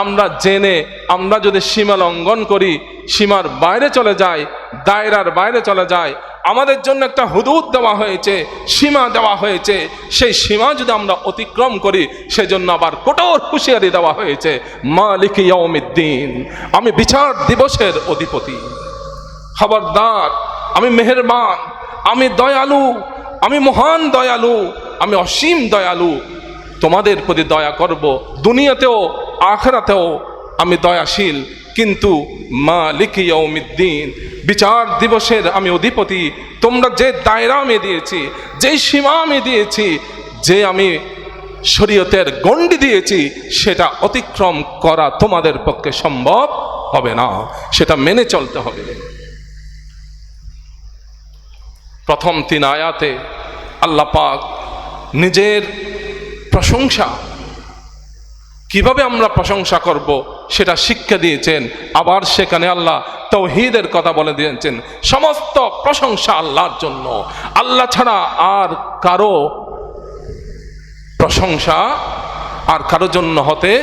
আমরা জেনে আমরা যদি সীমা লঙ্ঘন করি, সীমার বাইরে চলে যাই, দায়রার বাইরে চলে যাই, আমাদের জন্য একটা হুদুদ দেওয়া হয়েছে, সীমা দেওয়া হয়েছে, সেই সীমা যদি আমরা অতিক্রম করি, সেজন্য আবার কঠোর হুঁশিয়ারি দেওয়া হয়েছে, মালিক ইয়াউমিদ্দিন, আমি বিচার দিবসের অধিপতি, খবরদার, আমি মেহেরবান, আমি দয়ালু, আমি মহান দয়ালু, আমি অসীম দয়ালু, তোমাদের প্রতি দয়া করব, দুনিয়াতেও আখিরাতেও আমি দয়াশীল, কিন্তু মালিক ইয়াউমিদ্দিন, বিচার দিবসের আমি অধিপতি। তোমরা যে দায়রা আমি দিয়েছি, যেই সীমা আমি দিয়েছি, যে আমি শরীয়তের গণ্ডি দিয়েছি, সেটা অতিক্রম করা তোমাদের পক্ষে সম্ভব হবে না, সেটা মেনে চলতে হবে। প্রথম 3 আয়াতে আল্লাহ পাক নিজের প্রশংসা, কিভাবে আমরা প্রশংসা করব সেটা শিক্ষা দিয়েছেন। আবার সেখানে আল্লাহ তাওহীদের কথা বলে দিয়েছেন। সমস্ত প্রশংসা আল্লাহর জন্য, আল্লাহ ছাড়া আর কারো প্রশংসা আর কারো জন্য হতে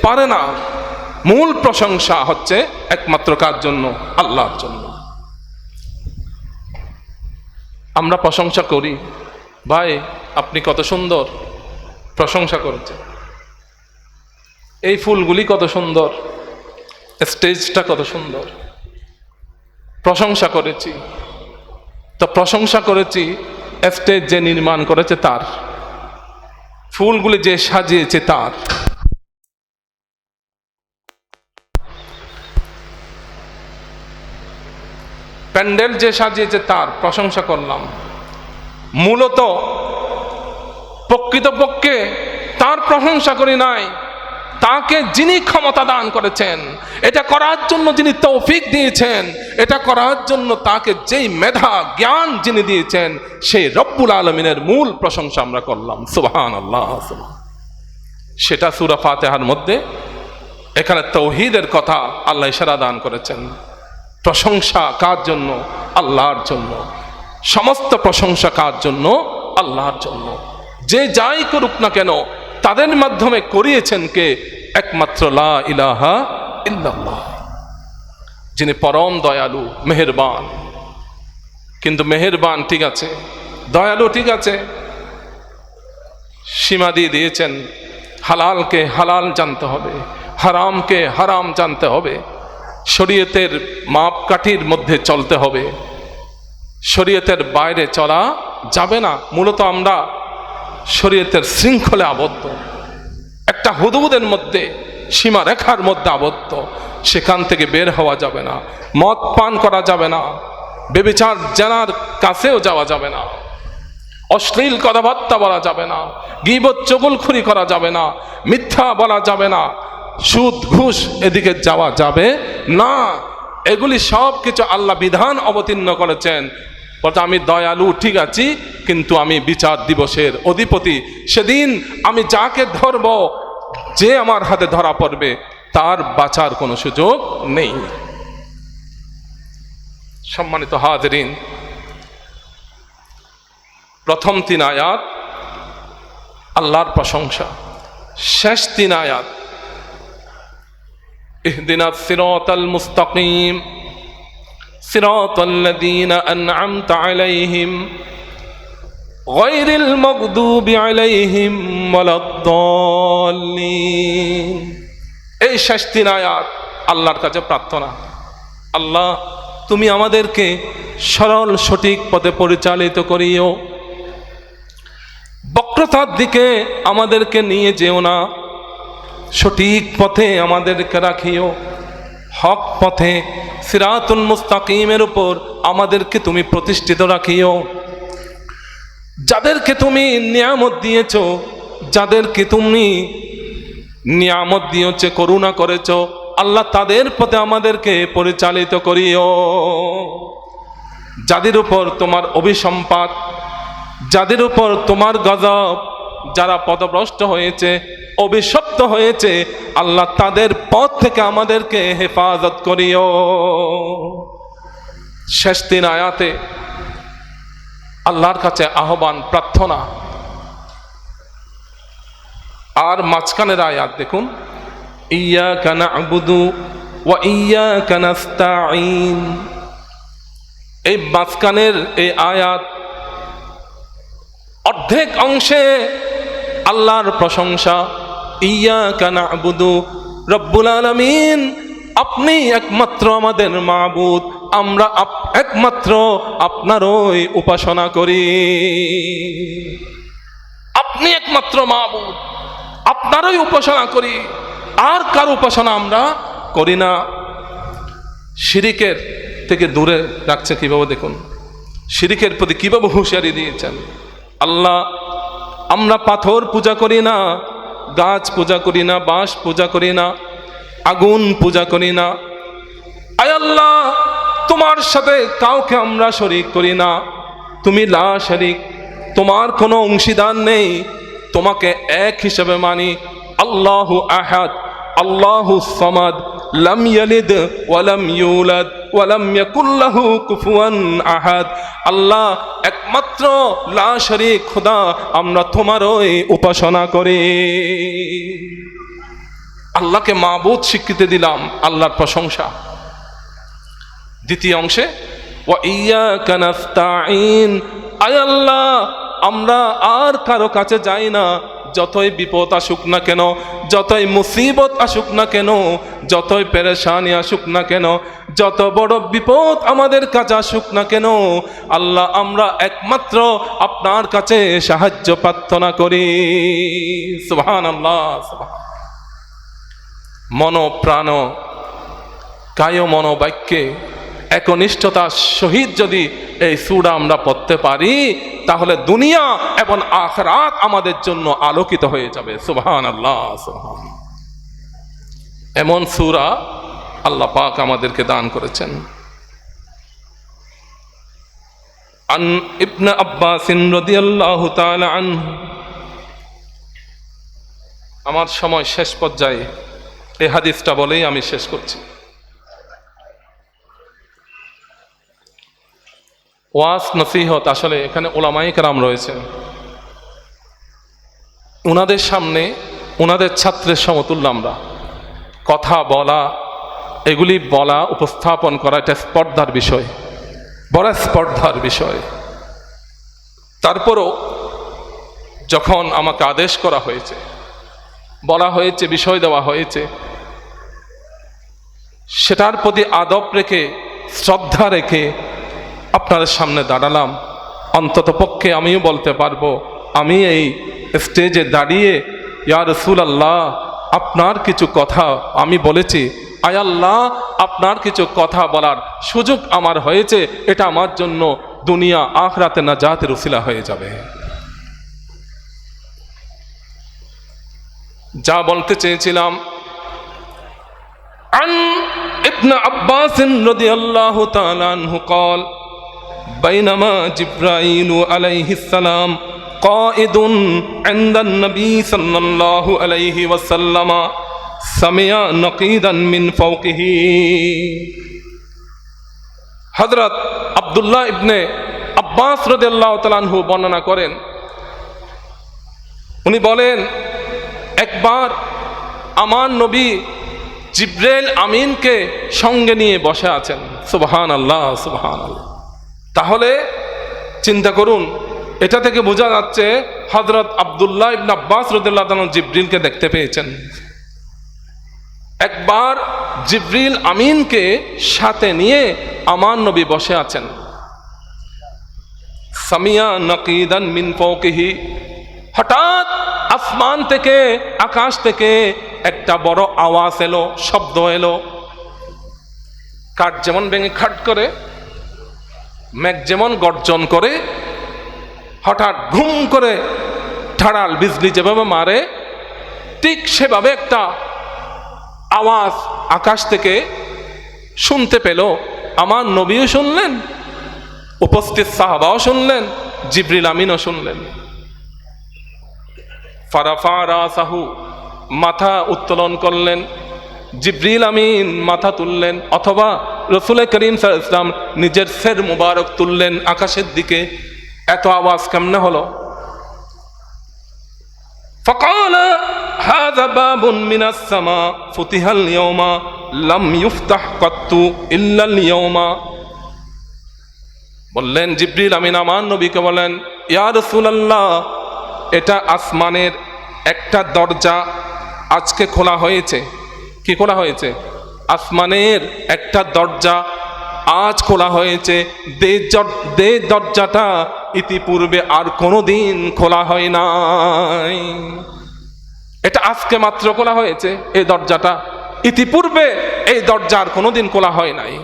পারে না। মূল প্রশংসা হচ্ছে একমাত্র কার জন্য? আল্লাহর জন্য। আমরা প্রশংসা করি, ভাই আপনি কত সুন্দর, প্রশংসা করেছেন, এই ফুলগুলি কত সুন্দর, স্টেজটা কত সুন্দর, প্রশংসা করেছি। তো প্রশংসা করেছি স্টেজ যে নির্মাণ করেছে তার, ফুলগুলি যে সাজিয়েছে তার। প্যান্ডেল যে সাজিয়েছে তার প্রশংসা করলাম। মূলত প্রকৃতপক্ষে তার প্রশংসা করি নাই, তাকে যিনি ক্ষমতা দান করেছেন, এটা করার জন্য যিনি তৌফিক দিয়েছেন, এটা করার জন্য তাকে যেই মেধা জ্ঞান যিনি দিয়েছেন, সেই রব্বুল আলামিনের মূল প্রশংসা আমরা করলাম। সুবহানাল্লাহ। সেটা সূরা ফাতিহার মধ্যে এখানে তাওহীদের কথা আল্লাহ ইশারা দান করেছেন। প্রশংসা কার জন্য? আল্লাহর জন্য। সমস্ত প্রশংসা কার জন্য? আল্লাহর জন্য। যে যাই করুক না কেন তাদের মাধ্যমে করিয়েছেন কে? একমাত্র লা ইলাহা ইল্লাল্লাহ, যিনি পরম দয়ালু, মেহেরবান। কিন্তু মেহেরবান ঠিক আছে, দয়ালু ঠিক আছে, সীমা দিয়ে দিয়েছেন। হালালকে হালাল জানতে হবে, হারামকে হারাম জানতে হবে, শরীয়তের মাপকাঠির মধ্যে চলতে হবে, শরীয়তের বাইরে চলা যাবে না। মূলত আমরা শরীয়তের শৃঙ্খলে আবদ্ধ, একটা হুদুদের মধ্যে, সীমা রেখার মধ্যে আবদ্ধ, সেখান থেকে বের হওয়া যাবে না। মদ পান করা যাবে না, ব্যভিচার জেনার কাছেও যাওয়া যাবে না, অশ্লীল কথাবার্তা বলা যাবে না, গীবত চগলখুরি করা যাবে না, মিথ্যা বলা যাবে না, সুদ ঘুষ এদিকে যাওয়া যাবে না। এগুলি সব কিছু আল্লাহ বিধান অবতীর্ণ করেছেন। বলতে আমি দয়ালু ঠিক আছি, কিন্তু আমি বিচার দিবসের অধিপতি। সেদিন আমি যাকে ধরব, যে আমার হাতে ধরা পড়বে, তার বাঁচার কোনো সুযোগ নেই। সম্মানিত হাজরিন, প্রথম 3 আয়াত আল্লাহর প্রশংসা, শেষ 3 আয়াত ইহদিনাস সিরাতাল মুস্তাকিম সিরাতাল্লাযীনা আন'আমতা আলাইহিম গায়রিল মাগদুবি আলাইহিম ওয়ালাদ-দাল্লিন। এই শেষ 3 আয়াত আল্লাহর কাছে প্রার্থনা, আল্লাহ তুমি আমাদেরকে সরল সঠিক পথে পরিচালিত করিও, বক্রতার দিকে আমাদেরকে নিয়ে যেও না, সঠিক পথে আমাদেরকে রাখিও, হক পথে সিরাতুল মুস্তাকিমের উপর আমাদেরকে তুমি প্রতিষ্ঠিত রাখিও। যাদেরকে তুমি নিয়ামত দিয়েছ, যাদেরকে তুমি নিয়ামত দিয়েছ, করুণা করেছ, আল্লাহ তাদের পথে আমাদেরকে পরিচালিত করিও। যাদের উপর তোমার অভিসম্পাত, যাদের উপর তোমার গজব, যারা পথভ্রষ্ট হয়েছে, অভিশপ্ত হয়েছে, আল্লাহ তাদের পথ থেকে আমাদেরকে হেফাজত করিও। শেষ 3 আয়াতে আল্লাহর কাছে আহ্বান, প্রার্থনা। আর মাঝখানের আয়াত দেখুন, ইয়্যাকা না'বুদু ওয়া ইয়্যাকা নাস্তাঈন। এই মাঝখানের এই আয়াত অর্ধেক অংশে আল্লাহর প্রশংসা। ইয়্যাকা না'বুদু, রব্বুল আলামিন আপনি একমাত্র আমাদের মাবুদ, আমরা একমাত্র আপনারই উপাসনা করি। আপনি একমাত্র মাবুদ, আপনারই উপাসনা করি, আর কার উপাসনা আমরা করি না। শিরিকের থেকে দূরে রাখছে কিভাবে দেখুন, শিরিকের প্রতি কিভাবে হুঁশিয়ারি দিয়েছেন। আল্লাহ আমরা পাথর পূজা করি না, গাছ পূজা করি না, বাঁশ পূজা করি না, আগুন পূজা করি না। আয় আল্লাহ তোমার সাথে কাউকে আমরা শরীক করি না, তুমি লা শরীক, তোমার কোনো অংশীদার নেই, তোমাকে এক হিসেবে মানি। আল্লাহু আহাদ আল্লাহুস সামাদ লাম ইয়ালিদ ওয়া লাম ইউলাদ ওয়া লাম ইয়াকুল লাহু কুফুয়ান আহাদ। আল্লাহ একমাত্র লা শরীক খোদা, আমরা তোমারই উপাসনা করি। আল্লাহকে মাবুদ স্বীকৃতি দিলাম, আল্লাহর প্রশংসা। দ্বিতীয় অংশে ওয়া ইয়্যাকা নাস্তাঈন, আয় আল্লাহ আমরা আর কারো কাছে যাই না, যতই বিপদ আসুক না কেন, যতই মুসিবত আসুক না কেন, যতই পেরেশানি আসুক না কেন, যত বড় বিপদ আমাদের কাছে আসুক না কেন, আল্লাহ আমরা একমাত্র আপনার কাছে সাহায্য প্রার্থনা করি। সুবহানাল্লাহ। মন প্রাণ কায় মনোবাক্যে একনিষ্ঠতার সহিত যদি এই সূরা আমরা পড়তে পারি, তাহলে দুনিয়া এবং আখিরাত আমাদের জন্য আলোকিত হয়ে যাবে। সুবহানাল্লাহ, সুবহানাল্লাহ। এমন সূরা আল্লাহ পাক আমাদেরকে দান করেছেন। আন ইবনে আব্বাস রাদিয়াল্লাহু তাআলা আনহু, আমার সময় শেষ পর্যায়ে, এই হাদিসটা বলেই আমি শেষ করছি। ওয়াজ নসিহত, আসলে এখানে উলামায়ে কেরাম রয়েছেন, উনাদের সামনে উনাদের ছাত্রের সমতুল্য আমরা কথা বলা, এগুলি বলা, উপস্থাপন করা, এটা স্পর্ধার বিষয়, বড় স্পর্ধার বিষয়। তারপরও যখন আমাকে আদেশ করা হয়েছে, বলা হয়েছে, বিষয় দেওয়া হয়েছে, সেটার প্রতি আদব রেখে, শ্রদ্ধা রেখে আপনাদের সামনে দাঁড়ালাম। অন্তত পক্ষে আমিও বলতে পারবো, আমি এই স্টেজে দাঁড়িয়ে ইয়া রাসূলুল্লাহ আপনার কিছু কথা আমি বলেছি, আয় আল্লাহ আপনার কিছু কথা বলার সুযোগ আমার হয়েছে, এটা আমার জন্য দুনিয়া আখিরাতে নাজাতের উসিলা হয়ে যাবে। যা বলতে চেয়েছিলাম, আন ইবনে আব্বাস রাদিয়াল্লাহু তাআলা আনহু قال بينما جبرائيل عليه السلام قائد عند النبي صلى الله عليه وسلم سمع نقيدا من فوقه। হযরত আব্দুল্লাহ ইবনে আব্বাস রাদিয়াল্লাহু তাআলা আনহু বর্ণনা করেন, উনি বলেন একবার আমার নবী জিবরাইল আমিনকে সঙ্গে নিয়ে বসে আছেন। সুবহানাল্লাহ, সুবহানাল্লাহ। তাহলে চিন্তা করুন, এটা থেকে বোঝা যাচ্ছে হযরত আব্দুল্লাহ ইবনে আব্বাস রাদিয়াল্লাহু তাআলা জিবরিলকে দেখতে পেয়েছেন। একবার জিবরিল আমিনকে সাথে নিয়ে আমার নবী বসে আছেন। সামিয়া নাকিদান মিন ফাওকিহি, হঠাৎ আসমান থেকে, আকাশ থেকে একটা বড় আওয়াজ এলো, শব্দ এলো। কাঠ যেমন ভেঙে খাট করে, মেঘ যেমন গর্জন করে, হঠাৎ ঘুম করে ধারাল বিজলি যেভাবে মারে, ঠিক সেভাবে একটা আওয়াজ আকাশ থেকে শুনতে পেল। আমার নবীও শুনলেন, উপস্থিত সাহাবাও শুনলেন, জিবরিল আমিনও শুনলেন। ফারাফা রাসাহু, মাথা উত্তোলন করলেন, জিবরিল আমিন মাথা তুললেন, অথবা রাসূল করিম সাল্লাল্লাহু আলাইহি ওয়াসাল্লাম নিজের সের মুবারক তুললেন আকাশের দিকে। এত আওয়াজ কেমনে হলো? فقال هذا باب من السماء فتح اليوم لم يفتح قط الا اليوم। বললেন জিবরিল আমিন আমার নবীকে বলেন, ইয়া রাসূলুল্লাহ এটা আসমানের একটা দরজা আজকে খোলা হয়েছে। কি খোলা হয়েছে? আসমানের একটা দরজা আজ খোলা হয়েছে। যে দরজাটা ইতিপূর্বে আর কোনোদিন খোলা হয় নাই, এটা আজকে মাত্র খোলা হয়েছে। এই দরজাটা ইতিপূর্বে এই দরজা আর কোনোদিন খোলা হয় নাই।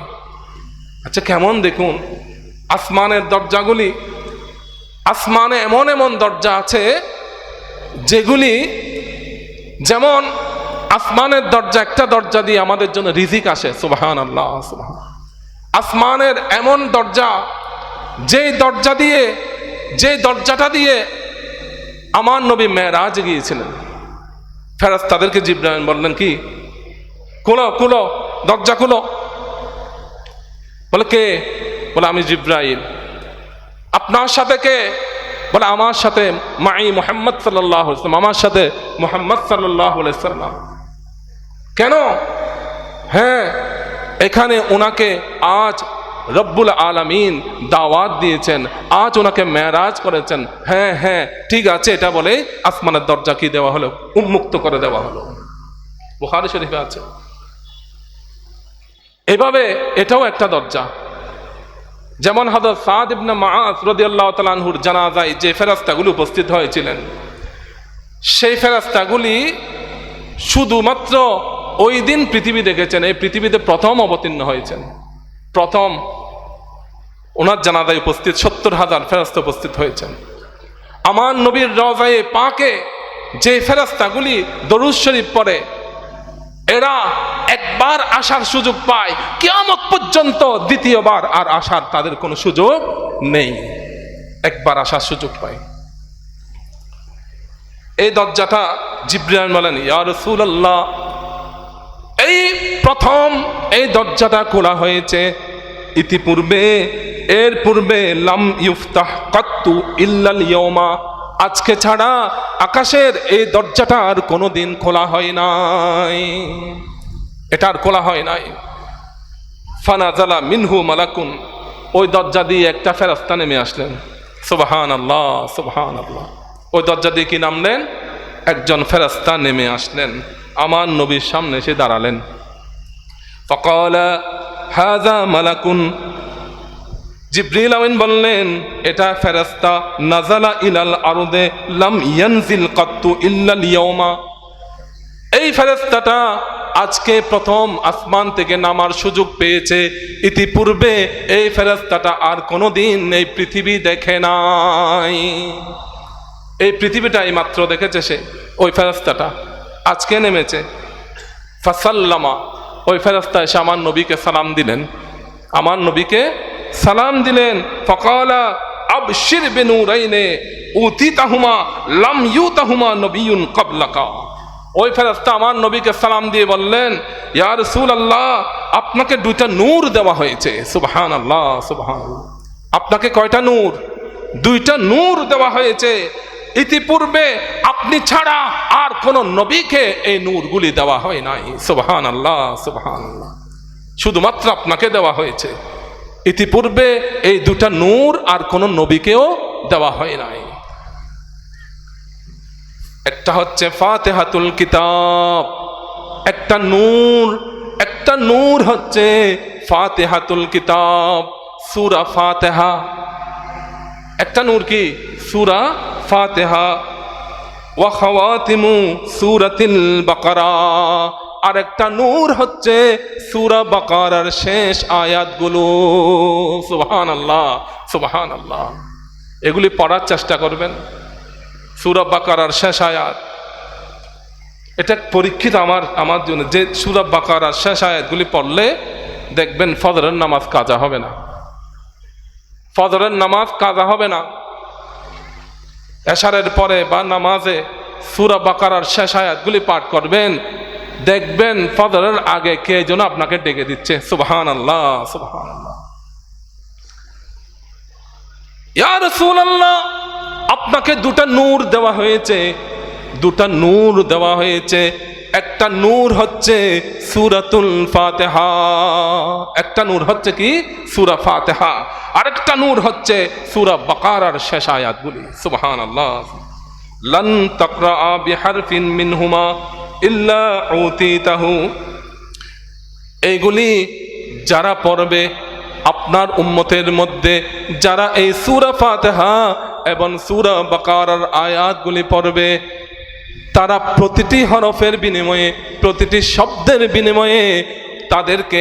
আচ্ছা কেমন দেখুন আসমানের দরজাগুলি। আসমানে এমন এমন দরজা আছে যেগুলি, যেমন আসমানের দরজা, একটা দরজা দিয়ে আমাদের জন্য রিজিক আসে। সুবহানাল্লাহ, সুবহানাল্লাহ। আসমানের এমন দরজা, যে দরজাটা দিয়ে আমার নবী মেরাজ গিয়েছিলেন। ফেরেশতাদেরকে জিবরাইল বললেন কি, খুলো খুলো, দরজা খুলো। বলে কে? বলে আমি জিব্রাইল। আপনার সাথে কে? বলে আমার সাথে মাই মুহাম্মদ সাল্লাল্লাহু আলাইহি ওয়াসাল্লাম, আমার সাথে মুহাম্মদ সাল্লাল্লাহু আলাইহি ওয়াসাল্লাম। কেন? হ্যাঁ, এখানে ওনাকে আজ রব্বুল আলামিন দাওয়াত দিয়েছেন, আজ ওনাকে মেরাজ করেছেন। হ্যাঁ হ্যাঁ ঠিক আছে, এটা বলে আসমানের দরজা কি দেওয়া হলো? উন্মুক্ত করে দেওয়া হলো। বুখারী শরীফে আছে। এভাবে এটাও একটা দরজা। যেমন হযরত সাদ ইবনে মুআয রাদিয়াল্লাহু তাআলা আনহুর জানাজায় যে ফেরেশতাগুলি উপস্থিত হয়েছিলেন, সেই ফেরেশতাগুলি শুধুমাত্র ওই দিন পৃথিবী দেখেছেন, এই পৃথিবীতে প্রথম অবতীর্ণ হয়েছেন। প্রথম ওনার জানাজায় উপস্থিত 70,000 ফেরেশতা উপস্থিত হয়েছেন। আমার নবীর রওজায়ে পাকে যে ফেরেশতাগুলি দরুদ শরীফ পড়ে, এরা একবার আসার সুযোগ পায়, কিয়ামত পর্যন্ত দ্বিতীয়বার আর আসার তাদের কোনো সুযোগ নেই। একবার আসার সুযোগ পায়। এই দরজাটা জিবরাইল বলেন, ইয়া রাসূলুল্লাহ, এই প্রথম এই দরজাটা খোলা হয়েছে। ইতিপূর্বে এর পূর্বে লাম ইফতাহ কাত্তু ইল্লাল ইয়াওমা, আজকে ছাড়া আকাশের এই দরজাটা আর কোনোদিন খোলা হয় নাই, এটা আর খোলা হয় নাই। ফানাজালা মিনহু মালাকুন, ওই দরজা দিয়ে একটা ফেরেশতা নেমে আসলেন। সুবহানাল্লাহ সুবহানাল্লাহ। ওই দরজা দিয়ে কি নামলেন? একজন ফেরেশতা নেমে আসলেন, আমার নবীর সামনে এসে দাঁড়ালেন। ফাকালা হাযা মালাকুন, জিবরিল আমিন বললেন, এটা ফেরেশতা, নাজালা ইলাল আরদে লাম ইয়ানজিল কাত্তু ইল্লাল ইয়াওমা, এই ফেরেশতাটা আজকে প্রথম আসমান থেকে নামার সুযোগ পেয়েছে। ইতিপূর্বে এই ফেরেশতাটা আর কোনোদিন এই পৃথিবী দেখে নাই। এই পৃথিবীটাই মাত্র দেখেছে সে, ওই ফেরেশতাটা আজকে নেমেছে। ফাসাল্লামা, ওই ফেরেশতা এসে আমার নবীকে সালাম দিলেন, আমার নবীকে সালাম দিলেন। ফাকালা আবশির বিনুরাইনে উতিতাহুমা লাম ইউতাহুমা নবিয়্যুন ক্বাবলাকা, ওই ফেরেশতা আমার নবীকে সালাম দিয়ে বললেন, ইয়া রাসূলুল্লাহ, আপনাকে দুইটা নূর দেওয়া হয়েছে। সুবহানাল্লাহ সুবহানাল্লাহ। আপনাকে কয়টা নূর? দুইটা নূর দেওয়া হয়েছে। ইতিপূর্বে আপনি ছাড়া আর কোন নবীকে এই নূরগুলি দেওয়া হয় নাই। সুবহানাল্লাহ সুবহানাল্লাহ। শুধুমাত্র আপনাকে দেওয়া হয়েছে। ইতিপূর্বে এই দুটা নূর আর কোন নবীকেও দেওয়া হয় নাই। একটা হচ্ছে ফাতিহাতুল কিতাব, একটা নূর হচ্ছে ফাতিহাতুল কিতাব, সূরা ফাতিহা। একটা নূর কি? সূরা ফাতিহা। ওয়া খাওয়াতিমু সূরাতিল বাকারা, আর একটা নূর হচ্ছে সূরা বাকারার শেষ আয়াতগুলো। সুবহানাল্লাহ সুবহানাল্লাহ। এগুলি পড়ার চেষ্টা করবেন। সূরা বাকারার শেষ আয়াত, এটা পরীক্ষিত আমার জন্য, যে সূরা বাকারার শেষ আয়াতগুলি পড়লে দেখবেন ফজরের নামাজ কাজা হবে না, ফজরের নামাজ কাজা হবে না। এশারের পরে বা নামাজে সূরা বাকারার শেষ আয়াতগুলি পাঠ করবেন, দেখবেন ফজরের আগে কে যেন আপনাকে ডেকে দিচ্ছে। সুবহানাল্লাহ সুবহানাল্লাহ। ইয়া রাসূলুল্লাহ, আপনাকে দুটা নূর দেওয়া হয়েছে, দুটা নূর দেওয়া হয়েছে। একটা নূর হচ্ছে সূরাতুল ফাতিহা, একটা নূর হচ্ছে কি? সূরা ফাতিহা। আরেকটা নূর হচ্ছে সূরা বাকারার শেষ আয়াতগুলি। সুবহানাল্লাহ। লান তাকরা বিহারফিন মিনহুমা ইল্লা উতিতাহু, এইগুলি যারা পড়বে আপনার উম্মতের মধ্যে, যারা এই সূরা ফাতিহা এবং সূরা বাকারার আয়াতগুলি পড়বে, তারা প্রতিটি হরফের বিনিময়ে, প্রতিটি শব্দের বিনিময়ে তাদেরকে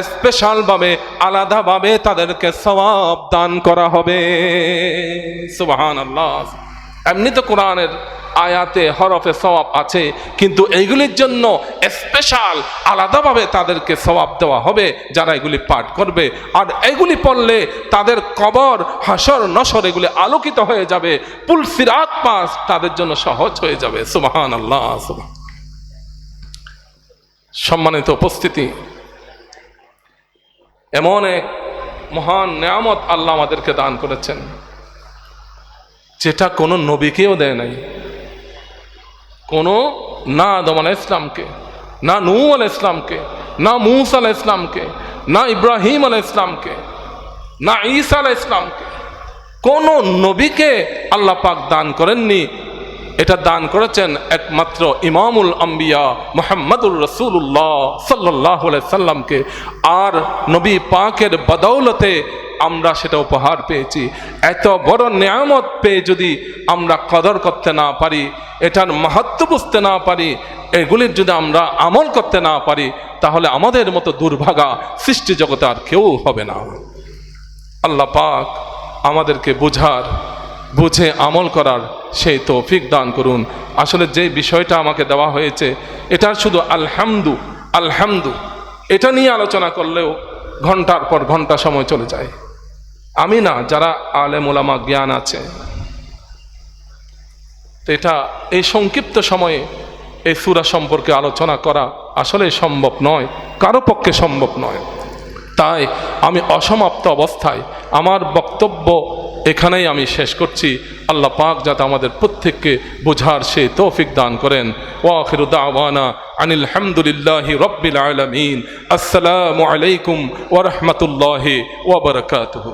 স্পেশাল ভাবে, আলাদাভাবে তাদেরকে সওয়াব দান করা হবে। সুবহানাল্লাহ। এমনি তো কোরআনের আয়াতে হরফে সওয়াব আছে, কিন্তু এইগুলির জন্য স্পেশাল আলাদাভাবে তাদেরকে সওয়াব দেওয়া হবে যারা এগুলি পাঠ করবে। আর এগুলি পড়লে তাদের কবর, হাসর, নসর এগুলি আলোকিত হয়ে যাবে, পুল সিরাত পাস তাদের জন্য সহজ হয়ে যাবে। সুবহানাল্লাহ। সম্মানিত উপস্থিতি, এমন এক মহান নেয়ামত আল্লাহ আমাদেরকে দান করেছেন যেটা কোনো নবীকেও দেয় নাই। কোনো না আদম আলাইহিস ইসলামকে, না নূহ আলাইহিস ইসলামকে, না মূসা আলাইহিস ইসলামকে, না ইব্রাহিম আলাইহিস ইসলামকে, না ঈসা আলাইহিস ইসলামকে, কোন নবীকে আল্লাহ পাক দান করেননি। এটা দান করেছেন একমাত্র ইমামুল আম্বিয়া মুহাম্মদুর রাসূলুল্লাহ সাল্লাল্লাহু আলাইহি সাল্লামকে। আর নবী পাকের বদৌলতে আমরা সেটা উপহার পেয়েছি। এত বড় নিয়ামত পেয়ে যদি আমরা কদর করতে না পারি, এটার মাহাত্ম্য বুঝতে না পারি, এগুলির যদি আমরা আমল করতে না পারি, তাহলে আমাদের মতো দুর্ভাগা সৃষ্টি জগতে আর কেউ হবে না। আল্লাহ পাক আমাদেরকে বুঝে আমল করার সেই তৌফিক দান করুন। আসলে যে বিষয়টা আমাকে দেওয়া হয়েছে, এটার শুধু আলহামদু এটা নিয়ে আলোচনা করলেও ঘন্টার পর ঘন্টা সময় চলে যায়। আমি না, যারা আলেম ওলামা জ্ঞান আছে, তো এটা এই সংক্ষিপ্ত সময়ে এই সূরা সম্পর্কে আলোচনা করা আসলে সম্ভব নয়, কারো পক্ষে সম্ভব নয়। তাই আমি অসমাপ্ত অবস্থায় আমার বক্তব্য এখানেই আমি শেষ করছি। আল্লাহ পাক যাতে আমাদের প্রত্যেককে বোঝার সেই তৌফিক দান করেন। ওয়া আখিরু দাওয়ানা আনিল হামদুলিল্লাহি রাব্বিল আলামিন। আসসালামু আলাইকুম ওয়া রাহমাতুল্লাহি ওয়া বারাকাতুহু।